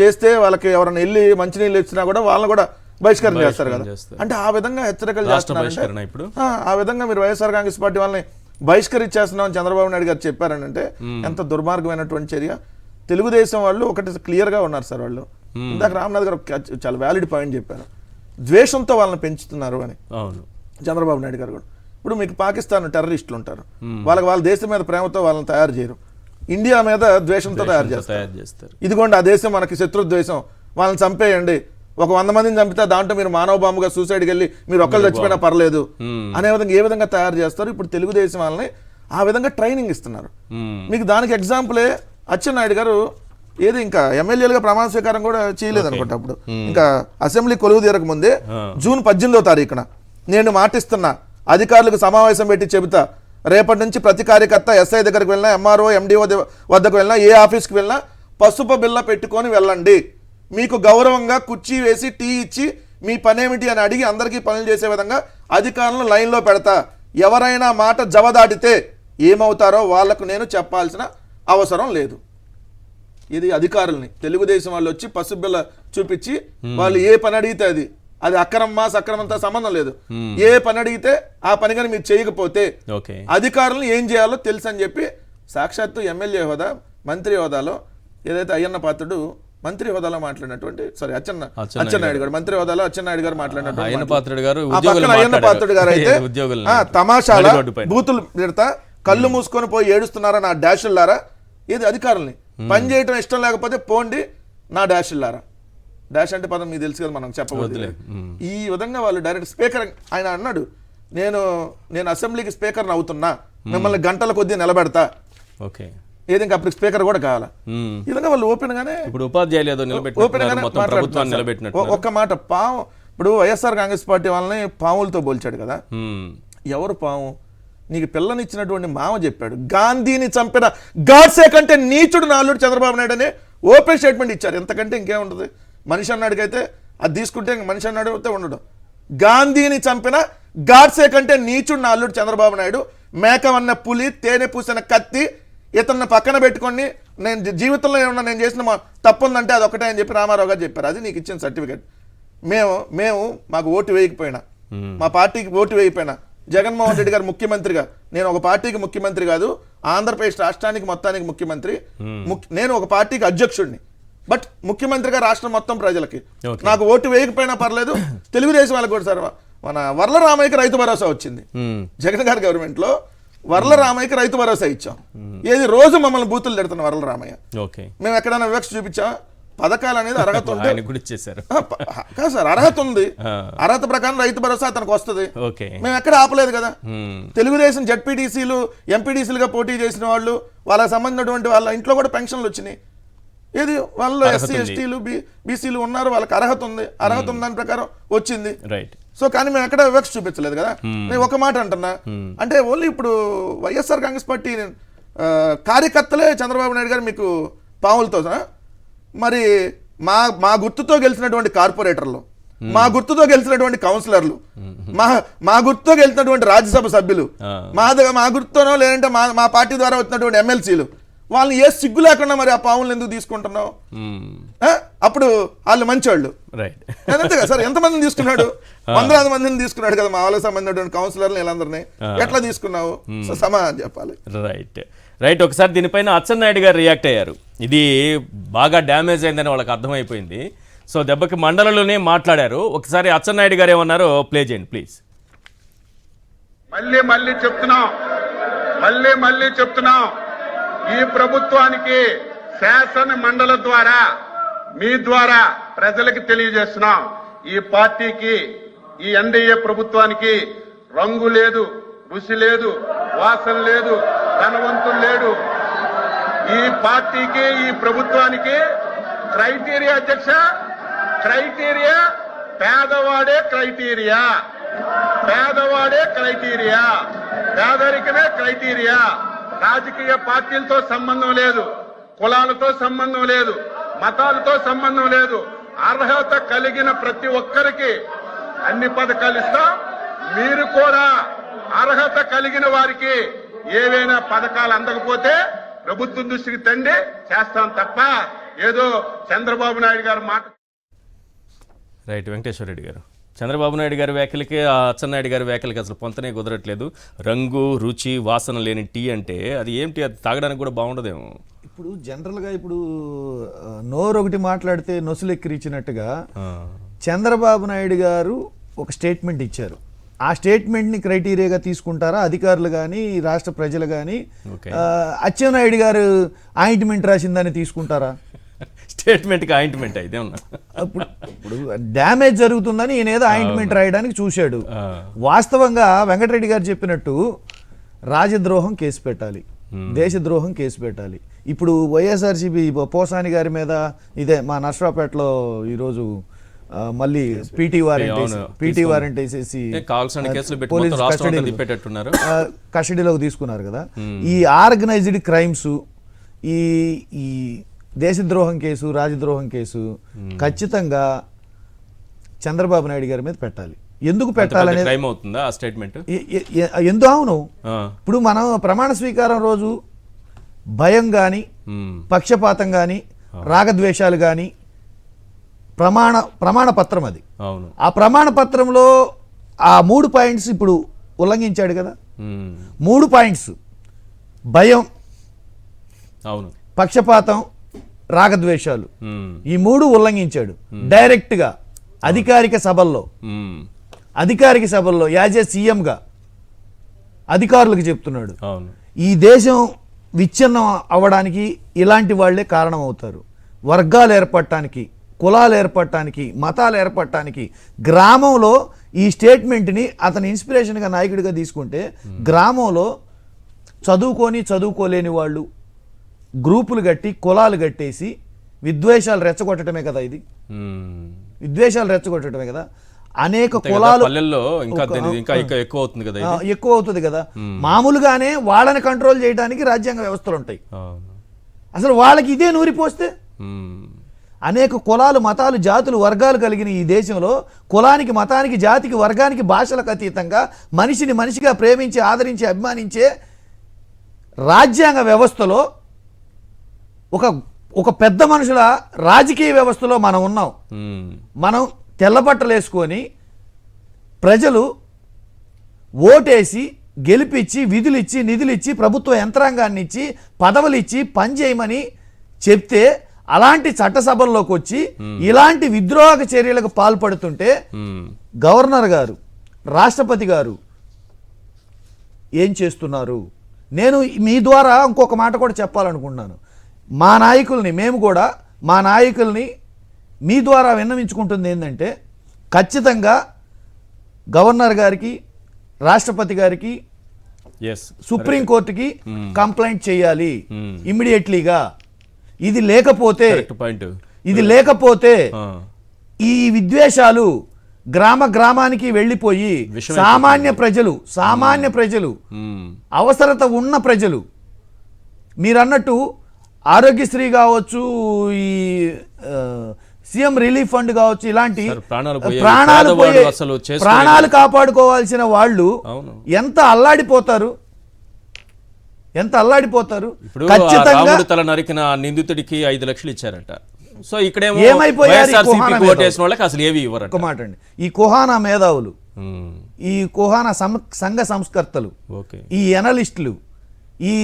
చేస్తే వాళ్ళకి ఎవరైనా వెళ్ళి మంచినీళ్ళు ఇచ్చినా కూడా వాళ్ళని కూడా బహిష్కరణ చేస్తారు కదా. అంటే ఆ విధంగా హెచ్చరికలు చేస్తున్నారు. ఇప్పుడు ఆ విధంగా మీరు వైఎస్ఆర్ కాంగ్రెస్ పార్టీ వాళ్ళని బహిష్కరించేస్తున్నామని చంద్రబాబు నాయుడు గారు చెప్పారనంటే ఎంత దుర్మార్గమైనటువంటి చర్య. తెలుగుదేశం వాళ్ళు ఒకటి క్లియర్గా ఉన్నారు సార్. వాళ్ళు ఇందాక రామ్నాథ్ గారు చాలా వ్యాలిడ్ పాయింట్ చెప్పారు, ద్వేషంతో వాళ్ళని పెంచుతున్నారు అని. చంద్రబాబు నాయుడు గారు కూడా ఇప్పుడు మీకు పాకిస్తాన్ టెర్రరిస్టులు ఉంటారు, వాళ్ళ దేశం మీద ప్రేమతో వాళ్ళని తయారు చేయరు, ఇండియా మీద ద్వేషంతో తయారు చేస్తారు. ఇదిగోండి ఆ దేశం మనకి శత్రుద్వేషం, వాళ్ళని చంపేయండి, ఒక 100 మందిని చంపితే దాంట్లో మీరు మానవ బాంబుగా సూసైడ్కి వెళ్ళి మీరు ఒక్కరు చచ్చిపోయినా పర్లేదు అనే విధంగా ఏ విధంగా తయారు చేస్తారు. ఇప్పుడు తెలుగుదేశం వాళ్ళని ఆ విధంగా ట్రైనింగ్ ఇస్తున్నారు. మీకు దానికి ఎగ్జాంపులే అచ్చెన్నాయుడు గారు ఏది ఇంకా ఎమ్మెల్యేలుగా ప్రమాణ స్వీకారం కూడా చేయలేదు అనుకుంటా. అప్పుడు ఇంకా అసెంబ్లీ కొలువు తీరక ముందే జూన్ 18వ తారీఖున నేను మాటిస్తున్నా, అధికారులకు సమావేశం పెట్టి చెబుతా, రేపటి నుంచి ప్రతి కార్యకర్త ఎస్ఐ దగ్గరికి వెళ్ళినా, ఎంఆర్ఓ ఎండిఓ వద్దకు వెళ్ళినా, ఏ ఆఫీస్కి వెళ్ళినా పసుపు బిల్ల పెట్టుకొని వెళ్ళండి, మీకు గౌరవంగా కుర్చీ వేసి టీ ఇచ్చి మీ పనేమిటి అని అడిగి అందరికీ పనులు చేసే విధంగా అధికారులను లైన్లో పెడతా, ఎవరైనా మాట జవదాటితే ఏమవుతారో వాళ్లకు నేను చెప్పాల్సిన అవసరం లేదు. ఇది అధికారుల్ని తెలుగుదేశం వాళ్ళు వచ్చి పసుపు బిల్ల చూపించి వాళ్ళు ఏ పని అడిగితే అది అక్రమమా సక్రమంతో సంబంధం లేదు, ఏ పని అడిగితే ఆ పని కానీ మీరు చేయకపోతే అధికారులను ఏం చేయాలో తెలుసు అని చెప్పి సాక్షాత్తు ఎమ్మెల్యే హోదా, మంత్రి హోదాలో ఏదైతే అయ్యన్న పాత్రుడు మంత్రి హోదాలో మాట్లాడినటువంటి అచ్చెన్నాయుడు గారు, మంత్రి హోదాలో అచ్చెన్నాయుడు గారు మాట్లాడినటువంటి అయ్యన్న పాత్రుడు గారు అయితే తమాషాల బూతులు పెడతా కళ్ళు మూసుకొని పోయి ఏడుస్తున్నారా నా డాషుల్లారా, ఏది అధికారుల్ని పని చేయటం ఇష్టం లేకపోతే పోండి నా డాషుల్లారా. డాష్ అంటే పదం మీకు తెలుసు కదా, మనం చెప్పబోదు. ఈ విధంగా వాళ్ళు డైరెక్ట్ స్పీకర్ ఆయన అన్నాడు, నేను అసెంబ్లీకి స్పీకర్ని అవుతున్నా, మిమ్మల్ని గంటల కొద్దీ నిలబెడతా, ఏది ఇంకా అప్పుడు స్పీకర్ కూడా కావాలా. ఈ విధంగా వాళ్ళు ఓపెన్ గానే ఇప్పుడు ఉపాధ్యాయులు ఓపెన్ గానే ఒక్క మాట ఇప్పుడు వైఎస్ఆర్ కాంగ్రెస్ పార్టీ వాళ్ళని పాములతో పోల్చాడు కదా. ఎవరు పాము? నీకు పిల్లనిచ్చినటువంటి మామ చెప్పాడు, గాంధీని చంపిన గాడ్సే కంటే నీచుడు నా అల్లుడు చంద్రబాబు నాయుడు అని ఓపెన్ స్టేట్మెంట్ ఇచ్చారు. ఎంతకంటే ఇంకేముంటుంది? మనిషి అన్నాడికైతే అది తీసుకుంటే మనిషి అన్నాడు అయితే ఉండడం. గాంధీని చంపిన గాడ్సే కంటే నీచుడు నా అల్లుడు చంద్రబాబు నాయుడు, మేకవన్న పులి, తేనె పూసిన కత్తి, ఇతన్ని పక్కన పెట్టుకొని నేను జీవితంలో ఏమన్నా నేను చేసిన తప్పు ఉందంటే అది ఒకటే అని చెప్పి రామారావు గారు చెప్పారు. అది నీకు ఇచ్చిన సర్టిఫికేట్. మేము మాకు ఓటు వేయకపోయినా, మా పార్టీకి ఓటు వేయకపోయినా, జగన్మోహన్ రెడ్డి గారు ముఖ్యమంత్రిగా, నేను ఒక పార్టీకి ముఖ్యమంత్రి కాదు, ఆంధ్రప్రదేశ్ రాష్ట్రానికి మొత్తానికి ముఖ్యమంత్రి, నేను ఒక పార్టీకి అధ్యక్షుడిని, బట్ ముఖ్యమంత్రిగా రాష్ట్రం మొత్తం ప్రజలకి నాకు ఓటు వేయకపోయినా పర్లేదు, తెలుగుదేశం వాళ్ళకి కూడా సార్ మన వర్ల రామయ్యకి రైతు భరోసా వచ్చింది. జగన్ గారి గవర్నమెంట్ లో వర్ల రామయ్యకి రైతు భరోసా ఇచ్చాం. ఏది రోజు మమ్మల్ని బూతులు తిడుతున్న వర్ల రామయ్య. మేము ఎక్కడైనా వివక్ష చూపించాం? పథకాలు అనేది అర్హత ఉంటే కాదు సార్, అర్హత ఉంది. అర్హత ప్రకారం రైతు భరోసా అతనికి వస్తుంది. మేము ఎక్కడ ఆపలేదు కదా. తెలుగుదేశం జడ్పీటీసీలు ఎంపీటీసీలుగా పోటీ చేసిన వాళ్ళు, వాళ్ళకి సంబంధించినటువంటి వాళ్ళ ఇంట్లో కూడా పెన్షన్లు వచ్చినాయి. ఏది వాళ్ళు ఎస్సీ ఎస్టీలు బీసీలు ఉన్నారు, వాళ్ళకి అర్హత ఉంది. అర్హత ఉంది దాని ప్రకారం వచ్చింది. సో కానీ మేము ఎక్కడ వివక్ష చూపించలేదు కదా. నేను ఒక మాట అంటున్నా, అంటే ఓన్లీ ఇప్పుడు వైఎస్ఆర్ కాంగ్రెస్ పార్టీ కార్యకర్తలే చంద్రబాబు నాయుడు గారు మీకు పావులతో, మరి మా గుర్తుతో గెలిచినటువంటి కార్పొరేటర్లు, మా గుర్తుతో గెలిచినటువంటి కౌన్సిలర్లు, మా గుర్తుతో గెలిచినటువంటి రాజ్యసభ సభ్యులు, మా గుర్తుతోనో లేదంటే మా పార్టీ ద్వారా వచ్చినటువంటి ఎమ్మెల్సీలు, వాళ్ళని ఏ సిగ్గు లేకుండా మరి ఆ పావులను ఎందుకు తీసుకుంటున్నావు? అప్పుడు వాళ్ళు మంచివాళ్ళు అంతే కదా సార్. ఎంతమందిని తీసుకున్నాడు? వందలాది మందిని తీసుకున్నాడు కదా మా వాళ్ళకి సంబంధించినటువంటి కౌన్సిలర్లు వీళ్ళందరినీ. ఎట్లా తీసుకున్నావు? సో సమాధానం చెప్పాలి. రైట్. ఒకసారి దీనిపైన అచ్చెన్నాయుడు గారు రియాక్ట్ అయ్యారు. ఇది బాగా డ్యామేజ్ అయిందని వాళ్ళకి అర్థమైపోయింది. సో దెబ్బకి మండలంలోనే మాట్లాడారు. ఒకసారి అచ్చెన్నాయుడు గారు ఏమన్నారో ప్లే చేయండి ప్లీజ్. మళ్ళీ చెప్తున్నాం, ఈ ప్రభుత్వానికి శాసన మండలి ద్వారా మీ ద్వారా ప్రజలకు తెలియజేస్తున్నాం, ఈ పార్టీకి, ఈ ఎన్డీఏ ప్రభుత్వానికి రంగు లేదు, రుచి లేదు, వాసన లేదు, ధనవంతులు లేడు. ఈ పార్టీకి, ఈ ప్రభుత్వానికి క్రైటీరియా అధ్యక్ష, క్రైటీరియా పేదవాడే క్రైటీరియా, పేదరికమే క్రైటీరియా. రాజకీయ పార్టీలతో సంబంధం లేదు, కులాలతో సంబంధం లేదు, మతాలతో సంబంధం లేదు. అర్హత కలిగిన ప్రతి ఒక్కరికి అన్ని పథకాలు ఇస్తాం. మీరు కూడా అర్హత కలిగిన వారికి ఏవైనా పథకాలు అందకపోతే ప్రభుత్వం దృష్టికి తండి చేస్తాం తప్ప ఏదో చంద్రబాబు నాయుడు గారు మాట. రైట్. వెంకటేశ్వర రెడ్డి గారు, చంద్రబాబు నాయుడు గారి వ్యాఖ్యలకి అచ్చెన్నాయుడు గారి వ్యాఖ్యలకి అసలు పొంతనే కుదరట్లేదు. రంగు రుచి వాసన లేని టీ అంటే అది ఏంటి? అది తాగడానికి కూడా బాగుండదేమో. ఇప్పుడు జనరల్గా ఇప్పుడు నోరు ఒకటి మాట్లాడితే నొసులెక్కిరిచ్చినట్టుగా చంద్రబాబు నాయుడు గారు ఒక స్టేట్మెంట్ ఇచ్చారు. ఆ స్టేట్మెంట్ని క్రైటీరియాగా తీసుకుంటారా అధికారులు కానీ రాష్ట్ర ప్రజలు కానీ? అచ్చెన్నాయుడు గారు ఆయింట్మెంట్ రాసిందని తీసుకుంటారా? స్టేట్మెంట్కి ఆయింట్మెంట్ అయితే ఉన్నా ఇప్పుడు డ్యామేజ్ జరుగుతుందని ఈయన ఏదో ఆయింట్మెంట్ రాయడానికి చూశాడు. వాస్తవంగా వెంకటరెడ్డి గారు చెప్పినట్టు రాజద్రోహం కేసు పెట్టాలి, దేశద్రోహం కేసు పెట్టాలి. ఇప్పుడు వైఎస్ఆర్సీపీ పోసాని గారి మీద ఇదే మా నర్సరావుపేటలో ఈరోజు మళ్ళీ పీటీ వారెంట్ వేసేసి కస్టడీలోకి తీసుకున్నారు కదా. ఈ ఆర్గనైజ్డ్ క్రైమ్స్, ఈ దేశద్రోహం కేసు, రాజద్రోహం కేసు ఖచ్చితంగా చంద్రబాబు నాయుడు గారి మీద పెట్టాలి. ఎందుకు పెట్టాలనేది అవును. ఇప్పుడు మనం ప్రమాణ స్వీకారం రోజు భయం కానీ, పక్షపాతం కానీ, రాగద్వేషాలు కానీ ప్రమాణ పత్రం అది. ఆ ప్రమాణ పత్రంలో ఆ 3 పాయింట్స్ ఇప్పుడు ఉల్లంఘించాడు కదా. 3 పాయింట్స్ భయం, పక్షపాతం, రాగద్వేషాలు, ఈ 3 ఉల్లంఘించాడు డైరెక్ట్గా అధికారిక సభల్లో యాజ్ ఏ సీఎంగా అధికారులకు చెప్తున్నాడు. ఈ దేశం విచ్ఛిన్నం అవ్వడానికి ఇలాంటి వాళ్లే కారణం అవుతారు. వర్గాలు ఏర్పడటానికి, కులాలు ఏర్పడటానికి, మతాలు ఏర్పడటానికి. గ్రామంలో ఈ స్టేట్మెంట్ని అతని ఇన్స్పిరేషన్గా నాయకుడిగా తీసుకుంటే గ్రామంలో చదువుకోలేని వాళ్ళు గ్రూపులు కట్టి కులాలు కట్టేసి విద్వేషాలు రెచ్చగొట్టడమే కదా ఇది. విద్వేషాలు రెచ్చగొట్టడమే కదా. అనేక కులాలు ఎక్కువ అవుతుంది కదా. మామూలుగానే వాళ్ళని కంట్రోల్ చేయడానికి రాజ్యాంగ వ్యవస్థలు ఉంటాయి. అసలు వాళ్ళకి ఇదే నూరిపోస్తే అనేక కులాలు, మతాలు, జాతులు, వర్గాలు కలిగిన ఈ దేశంలో కులానికి, మతానికి, జాతికి, వర్గానికి, భాషలకు అతీతంగా మనిషిని మనిషిగా ప్రేమించి, ఆదరించి, అభిమానించే రాజ్యాంగ వ్యవస్థలో ఒక పెద్ద మనుషుల రాజకీయ వ్యవస్థలో మనం ఉన్నాం. మనం తెల్లబట్టలు వేసుకొని ప్రజలు ఓటేసి గెలిపించి విధులిచ్చి నిధులిచ్చి ప్రభుత్వ యంత్రాంగాన్ని ఇచ్చి పదవులు ఇచ్చి పనిచేయమని చెప్తే అలాంటి చట్టసభల్లోకి వచ్చి ఇలాంటి విద్రోహక చర్యలకు పాల్పడుతుంటే గవర్నర్ గారు, రాష్ట్రపతి గారు ఏం చేస్తున్నారు? నేను మీ ద్వారా ఇంకొక మాట కూడా చెప్పాలనుకుంటున్నాను. మా నాయకుల్ని మా నాయకుల్ని మీ ద్వారా విన్నవించుకుంటుంది ఏంటంటే, ఖచ్చితంగా గవర్నర్ గారికి, రాష్ట్రపతి గారికి, ఎస్ సుప్రీంకోర్టుకి కంప్లైంట్ చేయాలి ఇమ్మీడియట్లీగా. ఇది లేకపోతే పాయింట్ లేకపోతే ఈ విద్వేషాలు గ్రామానికి వెళ్ళిపోయి సామాన్య ప్రజలు అవసరత ఉన్న ప్రజలు, మీరన్నట్టు ఆరోగ్యశ్రీ కావచ్చు, ఈ సీఎం రిలీఫ్ ఫండ్ కావచ్చు, ఇలాంటి ప్రాణాలు కాపాడుకోవాల్సిన వాళ్ళు ఎంత అల్లాడిపోతారు. ఇప్పుడు ఖచ్చితంగా రాముడు తల నరికిన నిందితుడికి 5 లక్షలు ఇచ్చారట. సో ఇక్కడేమో ఏమైపోయారు అసలు ఏవి ఇవ్వరు. ఒక మాట అండి, ఈ కుహానా మేధావులు, ఈ కుహానా సంఘ సంస్కర్తలు, ఈ ఎనలిస్టులు, ఈ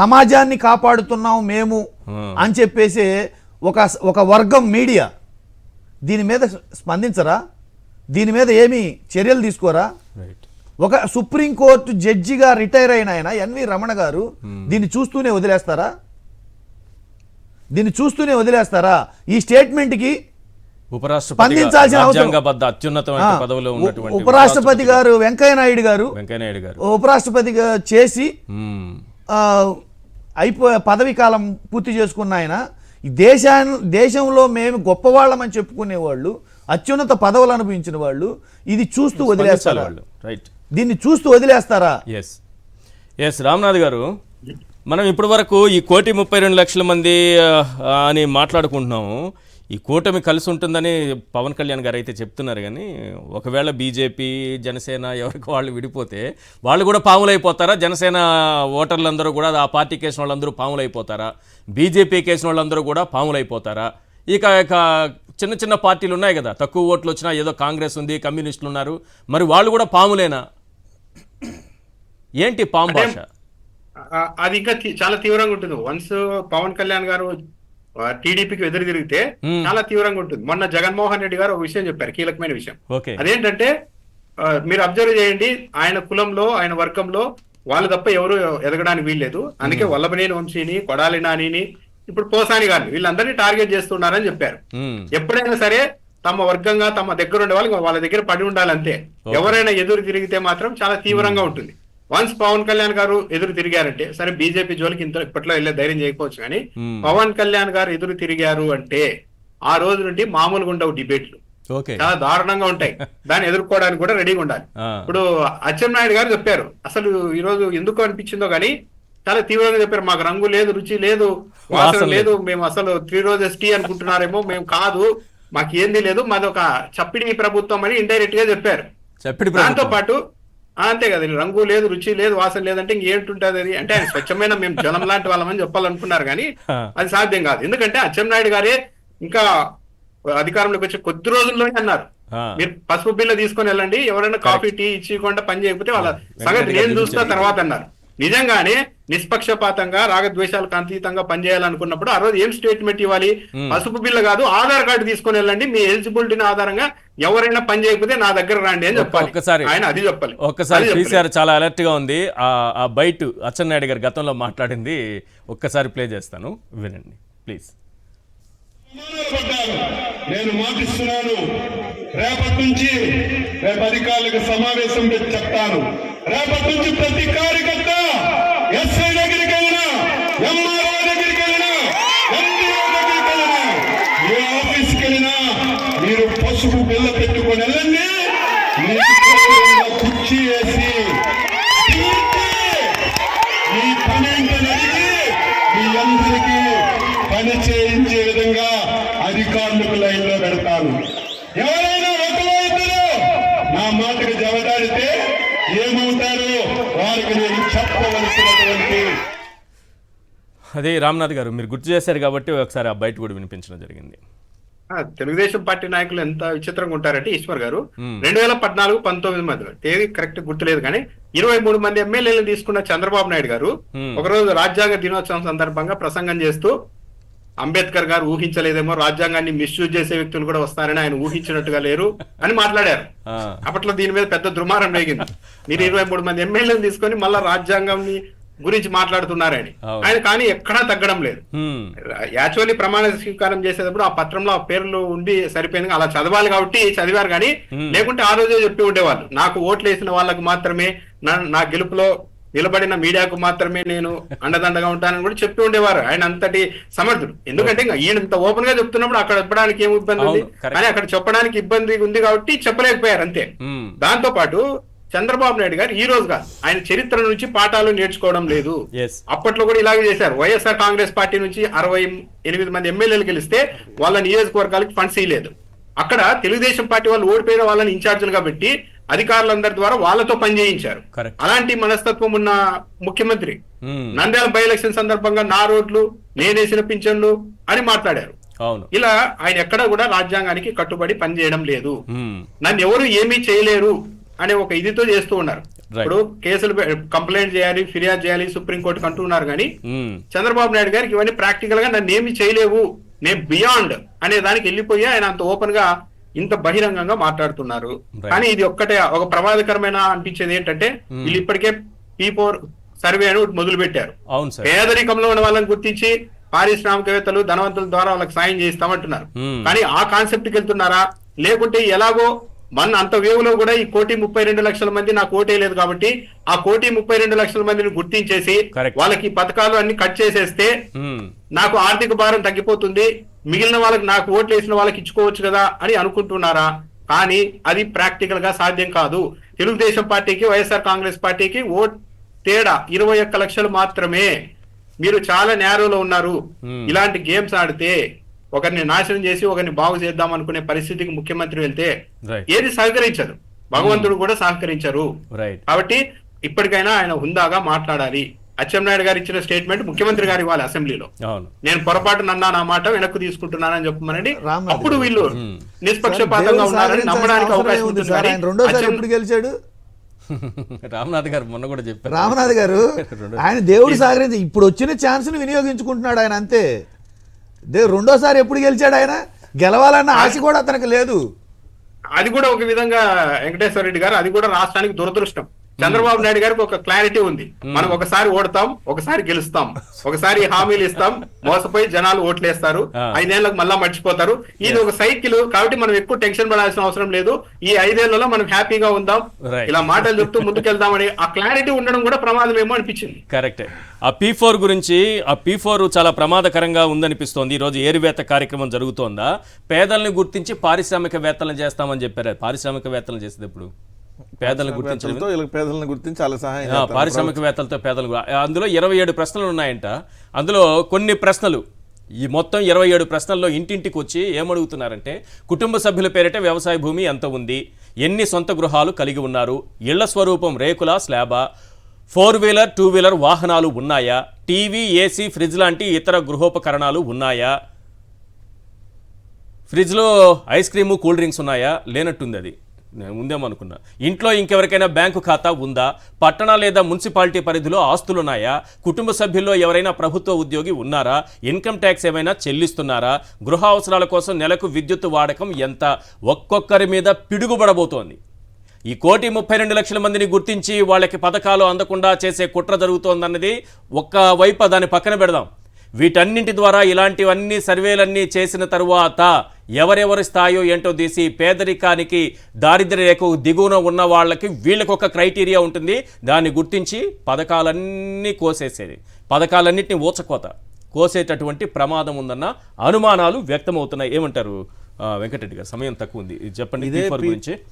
సమాజాన్ని కాపాడుతున్నాం మేము అని చెప్పేసి ఒక వర్గం మీడియా దీని మీద స్పందించరా? దీని మీద ఏమి చర్యలు తీసుకోరా? ఒక సుప్రీంకోర్టు జడ్జిగా రిటైర్ అయిన ఆయన ఎన్వి రమణ గారు దీన్ని చూస్తూనే వదిలేస్తారా? ఈ స్టేట్మెంట్కి స్పందించాల్సిన ఉపరాష్ట్రపతి గారు వెంకయ్య నాయుడు గారు ఉపరాష్ట్రపతిగా చేసి పదవి కాలం పూర్తి చేసుకున్న ఆయన, ఈ దేశంలో మేము గొప్పవాళ్ళమని చెప్పుకునేవాళ్ళు, అత్యున్నత పదవులు అనుభవించిన వాళ్ళు, ఇది చూస్తూ వదిలేస్తారా? దీన్ని చూస్తూ వదిలేస్తారా? ఎస్ రామ్నాథ్ గారు, మనం ఇప్పటి వరకు ఈ 1,32,00,000 మంది అని మాట్లాడుకుంటున్నాము. ఈ కూటమి కలిసి ఉంటుందని పవన్ కళ్యాణ్ గారు అయితే చెప్తున్నారు. కానీ ఒకవేళ బీజేపీ, జనసేన ఎవరికి వాళ్ళు విడిపోతే వాళ్ళు కూడా పాములైపోతారా? జనసేన ఓటర్లందరూ కూడా, ఆ పార్టీ కేసిన వాళ్ళందరూ పాములైపోతారా? బీజేపీ కేసిన వాళ్ళందరూ కూడా పాములైపోతారా? ఇక చిన్న చిన్న పార్టీలు ఉన్నాయి కదా, తక్కువ ఓట్లు వచ్చినా ఏదో కాంగ్రెస్ ఉంది, కమ్యూనిస్టులు ఉన్నారు, మరి వాళ్ళు కూడా పాములేనా? ఏంటి పాము భాష? అది ఇంకా చాలా తీవ్రంగా ఉంటుంది. వన్స్ పవన్ కళ్యాణ్ గారు టీడీపీకి ఎదురు తిరిగితే చాలా తీవ్రంగా ఉంటుంది. మొన్న జగన్మోహన్ రెడ్డి గారు ఒక విషయం చెప్పారు, కీలకమైన విషయం. అదేంటంటే, మీరు అబ్జర్వ్ చేయండి, ఆయన కులంలో, ఆయన వర్గంలో వాళ్ళు తప్ప ఎవరు ఎదగడానికి వీల్లేదు. అందుకే వల్లభనేని వంశీని, కొడాలి నానిని, ఇప్పుడు పోసాని గారిని, వీళ్ళందరినీ టార్గెట్ చేస్తున్నారని చెప్పారు. ఎప్పుడైనా సరే తమ వర్గంగా, తమ దగ్గర ఉండే వాళ్ళ దగ్గర పడి ఉండాలంతే. ఎవరైనా ఎదురు తిరిగితే మాత్రం చాలా తీవ్రంగా ఉంటుంది. వన్స్ పవన్ కళ్యాణ్ గారు ఎదురు తిరిగారంటే, సరే బీజేపీ జోలికి ఇప్పట్లో వెళ్ళే ధైర్యం చేయకపోవచ్చు, కానీ పవన్ కళ్యాణ్ గారు ఎదురు తిరిగారు అంటే ఆ రోజు నుండి మామూలుగా ఉండవు డిబేట్లు, చాలా దారుణంగా ఉంటాయి. దాన్ని ఎదుర్కోవడానికి కూడా రెడీగా ఉండాలి. ఇప్పుడు అచ్చెన్నాయుడు గారు చెప్పారు, అసలు ఈ రోజు ఎందుకు అనిపించిందో కానీ చాలా తీవ్రంగా చెప్పారు, మాకు రంగు లేదు, రుచి లేదు, వాసన లేదు, మేము అసలు 3 రోజెస్ టీ అనుకుంటున్నారేమో, మేము కాదు, మాకు ఏంది లేదు, మాది ఒక చప్పిడి ప్రభుత్వం అని ఇండైరెక్ట్ గా చెప్పారు. దాంతో పాటు అంతే కదా, రంగు లేదు, రుచి లేదు, వాసన లేదంటే ఇంకేంటుంటది అది అంటే, ఆయన స్వచ్ఛమైన మేము జలం లాంటి వాళ్ళమని చెప్పాలనుకున్నారు, కానీ అది సాధ్యం కాదు. ఎందుకంటే అచ్చెన్నాయుడు గారే ఇంకా అధికారంలోకి వచ్చే కొద్ది రోజుల్లోనే అన్నారు, మీరు పసుపు బిల్ల తీసుకొని వెళ్ళండి, ఎవరైనా కాఫీ టీ ఇచ్చికుండా పని చేయకపోతే వాళ్ళ సంగతి నేను చూస్తా తర్వాత అన్నారు. నిజంగానే నిష్పక్షపాతంగా, రాగద్వేషాలకు అతీతంగా పనిచేయాలనుకున్నప్పుడు ఆ రోజు ఏం స్టేట్మెంట్ ఇవ్వాలి? పసుపు బిల్ల కాదు, ఆధార్ కార్డు తీసుకొని వెళ్ళండి, మీ ఎలిజిబిలిటీని ఆధారంగా ఎవరైనా పని చేయకపోతే నా దగ్గర రండి అని చెప్పాలి. ఆయన అది చెప్పాలి. ఒక్కసారి కేసీఆర్ చాలా అలర్ట్ గా ఉంది. ఆ బయట అచ్చెన్నాయుడు గారు గతంలో మాట్లాడింది ఒక్కసారి ప్లే చేస్తాను, వినండి ప్లీజ్. నేను మాటిస్తున్నాను, రేపటి నుంచి అధికారులకు సమావేశం పెట్టి చెప్తాను. రేపటి నుంచి ప్రతి కార్యకర్త ఎస్ఐ దగ్గరికి వెళ్ళినా, ఎంఆర్ఓ దగ్గరికి వెళ్ళినా, ఎండిఓ దగ్గరికి వెళ్ళినా, ఏ ఆఫీస్కి వెళ్ళినా మీరు పసుపు బిల్ల పెట్టుకొని వెళ్ళండి. కుర్చీ వేసి మీ పని ఏంటని అడిగి మీ అందరికీ పని చేయించే విధంగా అధికారులకు లైన్ లో పెడతాను. ఎవరైనా ఒకరో ఇద్దరు నా మాటకు జవదాడితే ఏమవుతారో వారికి నేను చెప్పవలసినటువంటి. అదే రామ్నాథ్ గారు మీరు గుర్తు చేశారు కాబట్టి ఒకసారి ఆ బయట కూడా వినిపించడం జరిగింది. తెలుగుదేశం పార్టీ నాయకులు ఎంత విచిత్రంగా ఉంటారంటే, ఈశ్వర్ గారు 2014-19 మధ్యలో తేదీ కరెక్ట్ గుర్తులేదు కానీ 23 మంది ఎమ్మెల్యేలను తీసుకున్న చంద్రబాబు నాయుడు గారు ఒకరోజు రాజ్యాంగ దినోత్సవం సందర్భంగా ప్రసంగం చేస్తూ అంబేద్కర్ గారు ఊహించలేదేమో, రాజ్యాంగాన్ని మిస్యూజ్ చేసే వ్యక్తులు కూడా వస్తారని ఆయన ఊహించినట్టుగా లేరు అని మాట్లాడారు. అప్పట్లో దీని మీద పెద్ద దుమారం రేగింది. మీరు 23 మంది ఎమ్మెల్యేలను తీసుకొని మళ్ళా రాజ్యాంగం గురించి మాట్లాడుతున్నారని. ఆయన కానీ ఎక్కడా తగ్గడం లేదు. యాక్చువల్లీ ప్రమాణ స్వీకారం చేసేటప్పుడు ఆ పత్రంలో ఆ పేర్లు ఉండి సరిపోయింది, అలా చదవాలి కాబట్టి చదివారు. కానీ లేకుంటే ఆ రోజే చెప్పి ఉండేవాళ్ళు, నాకు ఓట్లు వేసిన వాళ్ళకు మాత్రమే, నా గెలుపులో నిలబడిన మీడియాకు మాత్రమే నేను అండదండగా ఉంటానని కూడా చెప్పి ఉండేవారు. ఆయన అంతటి సమర్థుడు. ఎందుకంటే ఇంకా ఈయన ఇంత ఓపెన్ గా చెప్తున్నప్పుడు అక్కడ చెప్పడానికి ఏమి ఇబ్బంది ఉంది, కానీ అక్కడ చెప్పడానికి ఇబ్బంది ఉంది కాబట్టి చెప్పలేకపోయారు అంతే. దాంతో పాటు చంద్రబాబు నాయుడు గారు ఈ రోజు కాదు, ఆయన చరిత్ర నుంచి పాఠాలు నేర్చుకోవడం లేదు. అప్పట్లో కూడా ఇలాగే చేశారు. వైఎస్ఆర్ కాంగ్రెస్ పార్టీ నుంచి 68 మంది ఎమ్మెల్యేలు గెలిస్తే వాళ్ళ నియోజకవర్గాలకు ఫండ్స్ ఇవ్వలేదు. అక్కడ తెలుగుదేశం పార్టీ వాళ్ళు ఓడిపోయిన వాళ్ళని ఇన్ఛార్జీలుగా పెట్టి అధికారులందరి ద్వారా వాళ్ళతో పనిచేయించారు. అలాంటి మనస్తత్వం ఉన్న ముఖ్యమంత్రి నంద్యాల బై ఎలక్షన్ సందర్భంగా నా రోడ్లు నేనేసిన పింఛన్లు అని మాట్లాడారు. ఇలా ఆయన ఎక్కడ కూడా రాజ్యాంగానికి కట్టుబడి పనిచేయడం లేదు. నన్ను ఎవరు ఏమీ చేయలేరు అనే ఒక ఇదితో చేస్తూ ఉన్నారు. ఇప్పుడు కేసులు కంప్లైంట్ చేయాలి, ఫిర్యాదు చేయాలి, సుప్రీంకోర్టుకు అంటున్నారు. కానీ చంద్రబాబు నాయుడు గారికి ఇవన్నీ ప్రాక్టికల్ గా నన్ను ఏమి చేయలేవు, నేను బియాండ్ అనే దానికి వెళ్ళిపోయి ఆయన అంత ఓపెన్ గా ఇంత బహిరంగంగా మాట్లాడుతున్నారు. కానీ ఇది ఒక్కటే ఒక ప్రమాదకరమైన అనిపించేది ఏంటంటే వీళ్ళు ఇప్పటికే P4 సర్వే అని మొదలు పెట్టారు. పేదరికంలో ఉన్న వాళ్ళని గుర్తించి పారిశ్రామికవేత్తలు ధనవంతుల ద్వారా వాళ్ళకి సాయం చేస్తామంటున్నారు. కానీ ఆ కాన్సెప్ట్ కి వెళ్తున్నారా, లేకుంటే ఎలాగో మన అంత వేవులో కూడా ఈ 1,32,00,000 మంది నాకు ఓటే లేదు కాబట్టి ఆ 1,32,00,000 మందిని గుర్తించేసి వాళ్ళకి పథకాలు అన్ని కట్ చేసేస్తే నాకు ఆర్థిక భారం తగ్గిపోతుంది, మిగిలిన వాళ్ళకి నాకు ఓట్లు వేసిన వాళ్ళకి ఇచ్చుకోవచ్చు కదా అని అనుకుంటున్నారా? కానీ అది ప్రాక్టికల్ గా సాధ్యం కాదు. తెలుగుదేశం పార్టీకి వైఎస్ఆర్ కాంగ్రెస్ పార్టీకి ఓట్ తేడా 21 లక్షలు మాత్రమే. మీరు చాలా నేరోలో ఉన్నారు. ఇలాంటి గేమ్స్ ఆడితే ఒకరిని నాశనం చేసి ఒకరిని బాగు చేద్దాం అనుకునే పరిస్థితికి ముఖ్యమంత్రి వెళ్తే ఏది సహకరించదు, భగవంతుడు కూడా సహకరించరు. కాబట్టి ఇప్పటికైనా ఆయన హుందాగా మాట్లాడాలి. అచ్చెన్నాయుడు గారు ఇచ్చిన స్టేట్మెంట్ ముఖ్యమంత్రి గారు ఇవ్వాలి అసెంబ్లీలో, నేను పొరపాటు నన్నా నా మాట వెనక్కు తీసుకుంటున్నానని చెప్పమనండి. అప్పుడు వీళ్ళు నిష్పక్షపాతంగా ఉన్నారని నమ్మడానికి అవకాశం ఉంటుంది. రెండోసారి ఎప్పుడు గెలిచాడు రామనాథ్ గారు మొన్న కూడా చెప్పారు. రామనాథ్ గారు ఆయన దేవుడు సహకరించి ఇప్పుడు వచ్చిన ఛాన్స్ ను వినియోగించుకుంటున్నాడు ఆయన అంతే. రెండోసారి ఎప్పుడు గెలిచాడు ఆయన? గెలవాలన్న ఆశ కూడా అతనికి లేదు. అది కూడా ఒక విధంగా వెంకటేశ్వర రెడ్డి గారు, అది కూడా రాష్ట్రానికి దురదృష్టం. చంద్రబాబు నాయుడు గారికి ఒక క్లారిటీ ఉంది, మనం ఒకసారి ఓడతాం, ఒకసారి గెలుస్తాం, ఒకసారి హామీలు ఇస్తాం, మోసపోయి జనాలు ఓట్లేస్తారు, 5 ఏళ్లకు మళ్ళా మర్చిపోతారు. ఇది ఒక సైకిల్. కాబట్టి మనం ఎక్కువ టెన్షన్ పడాల్సిన అవసరం లేదు, ఈ 5 ఏళ్లలో మనం హ్యాపీగా ఉందాం, ఇలా మాటలు చెప్తూ ముందుకెళ్దామని ఆ క్లారిటీ ఉండడం కూడా ప్రమాదమేమో అనిపించింది. కరెక్టే. ఆ P4 గురించి, ఆ P4 చాలా ప్రమాదకరంగా ఉందనిపిస్తోంది. ఈరోజు ఏరువేత కార్యక్రమం జరుగుతోందా? పేదల్ని గుర్తించి పారిశ్రామికవేత్తలను చేస్తామని చెప్పారు. పారిశ్రామికవేత్తలు చేసేది ఇప్పుడు పేదలను గుర్తించి చాలా సహాయం, పారిశ్రామికవేత్తలతో పేదలు. అందులో 27 ప్రశ్నలు ఉన్నాయంట. అందులో కొన్ని ప్రశ్నలు, ఈ మొత్తం 27 ప్రశ్నల్లో ఇంటింటికి వచ్చి ఏమడుగుతున్నారంటే, కుటుంబ సభ్యుల పేరిట వ్యవసాయ భూమి ఎంత ఉంది, ఎన్ని సొంత గృహాలు కలిగి ఉన్నారు, ఇళ్ల స్వరూపం రేకులా స్లాబా, 4-వీలర్ 2-వీలర్ వాహనాలు ఉన్నాయా, టీవీ ఏసీ ఫ్రిడ్జ్ లాంటి ఇతర గృహోపకరణాలు ఉన్నాయా, ఫ్రిడ్జ్లో ఐస్ క్రీము కూల్ డ్రింక్స్ ఉన్నాయా, లేనట్టుంది, అది ఉందేమనుకున్నా, ఇంట్లో ఇంకెవరికైనా బ్యాంకు ఖాతా ఉందా, పట్టణ లేదా మున్సిపాలిటీ పరిధిలో ఆస్తులున్నాయా, కుటుంబ సభ్యుల్లో ఎవరైనా ప్రభుత్వ ఉద్యోగి ఉన్నారా, ఇన్కమ్ ట్యాక్స్ ఏమైనా చెల్లిస్తున్నారా, గృహ అవసరాల కోసం నెలకు విద్యుత్ వాడకం ఎంత, ఒక్కొక్కరి మీద పిడుగుపడబోతోంది. ఈ 1,32,00,000 మందిని గుర్తించి వాళ్ళకి పథకాలు అందకుండా చేసే కుట్ర జరుగుతోందన్నది ఒక్కవైపు, దాన్ని పక్కన పెడదాం. వీటన్నింటి ద్వారా ఇలాంటివన్నీ సర్వేలన్నీ చేసిన తరువాత ఎవరెవరి స్థాయో ఏంటో తీసి పేదరికానికి, దారిద్ర్య రేఖకు దిగువన ఉన్న వాళ్ళకి వీళ్ళకొక క్రైటీరియా ఉంటుంది, దాన్ని గుర్తించి పథకాలన్నీ కోసేసేది, పథకాలన్నింటినీ ఊచకోత కోసేటటువంటి ప్రమాదం ఉందన్న అనుమానాలు వ్యక్తమవుతున్నాయి. ఏమంటారు వెంకటరెడ్డి గారు? సమయం తక్కువ ఉంది, చెప్పండి.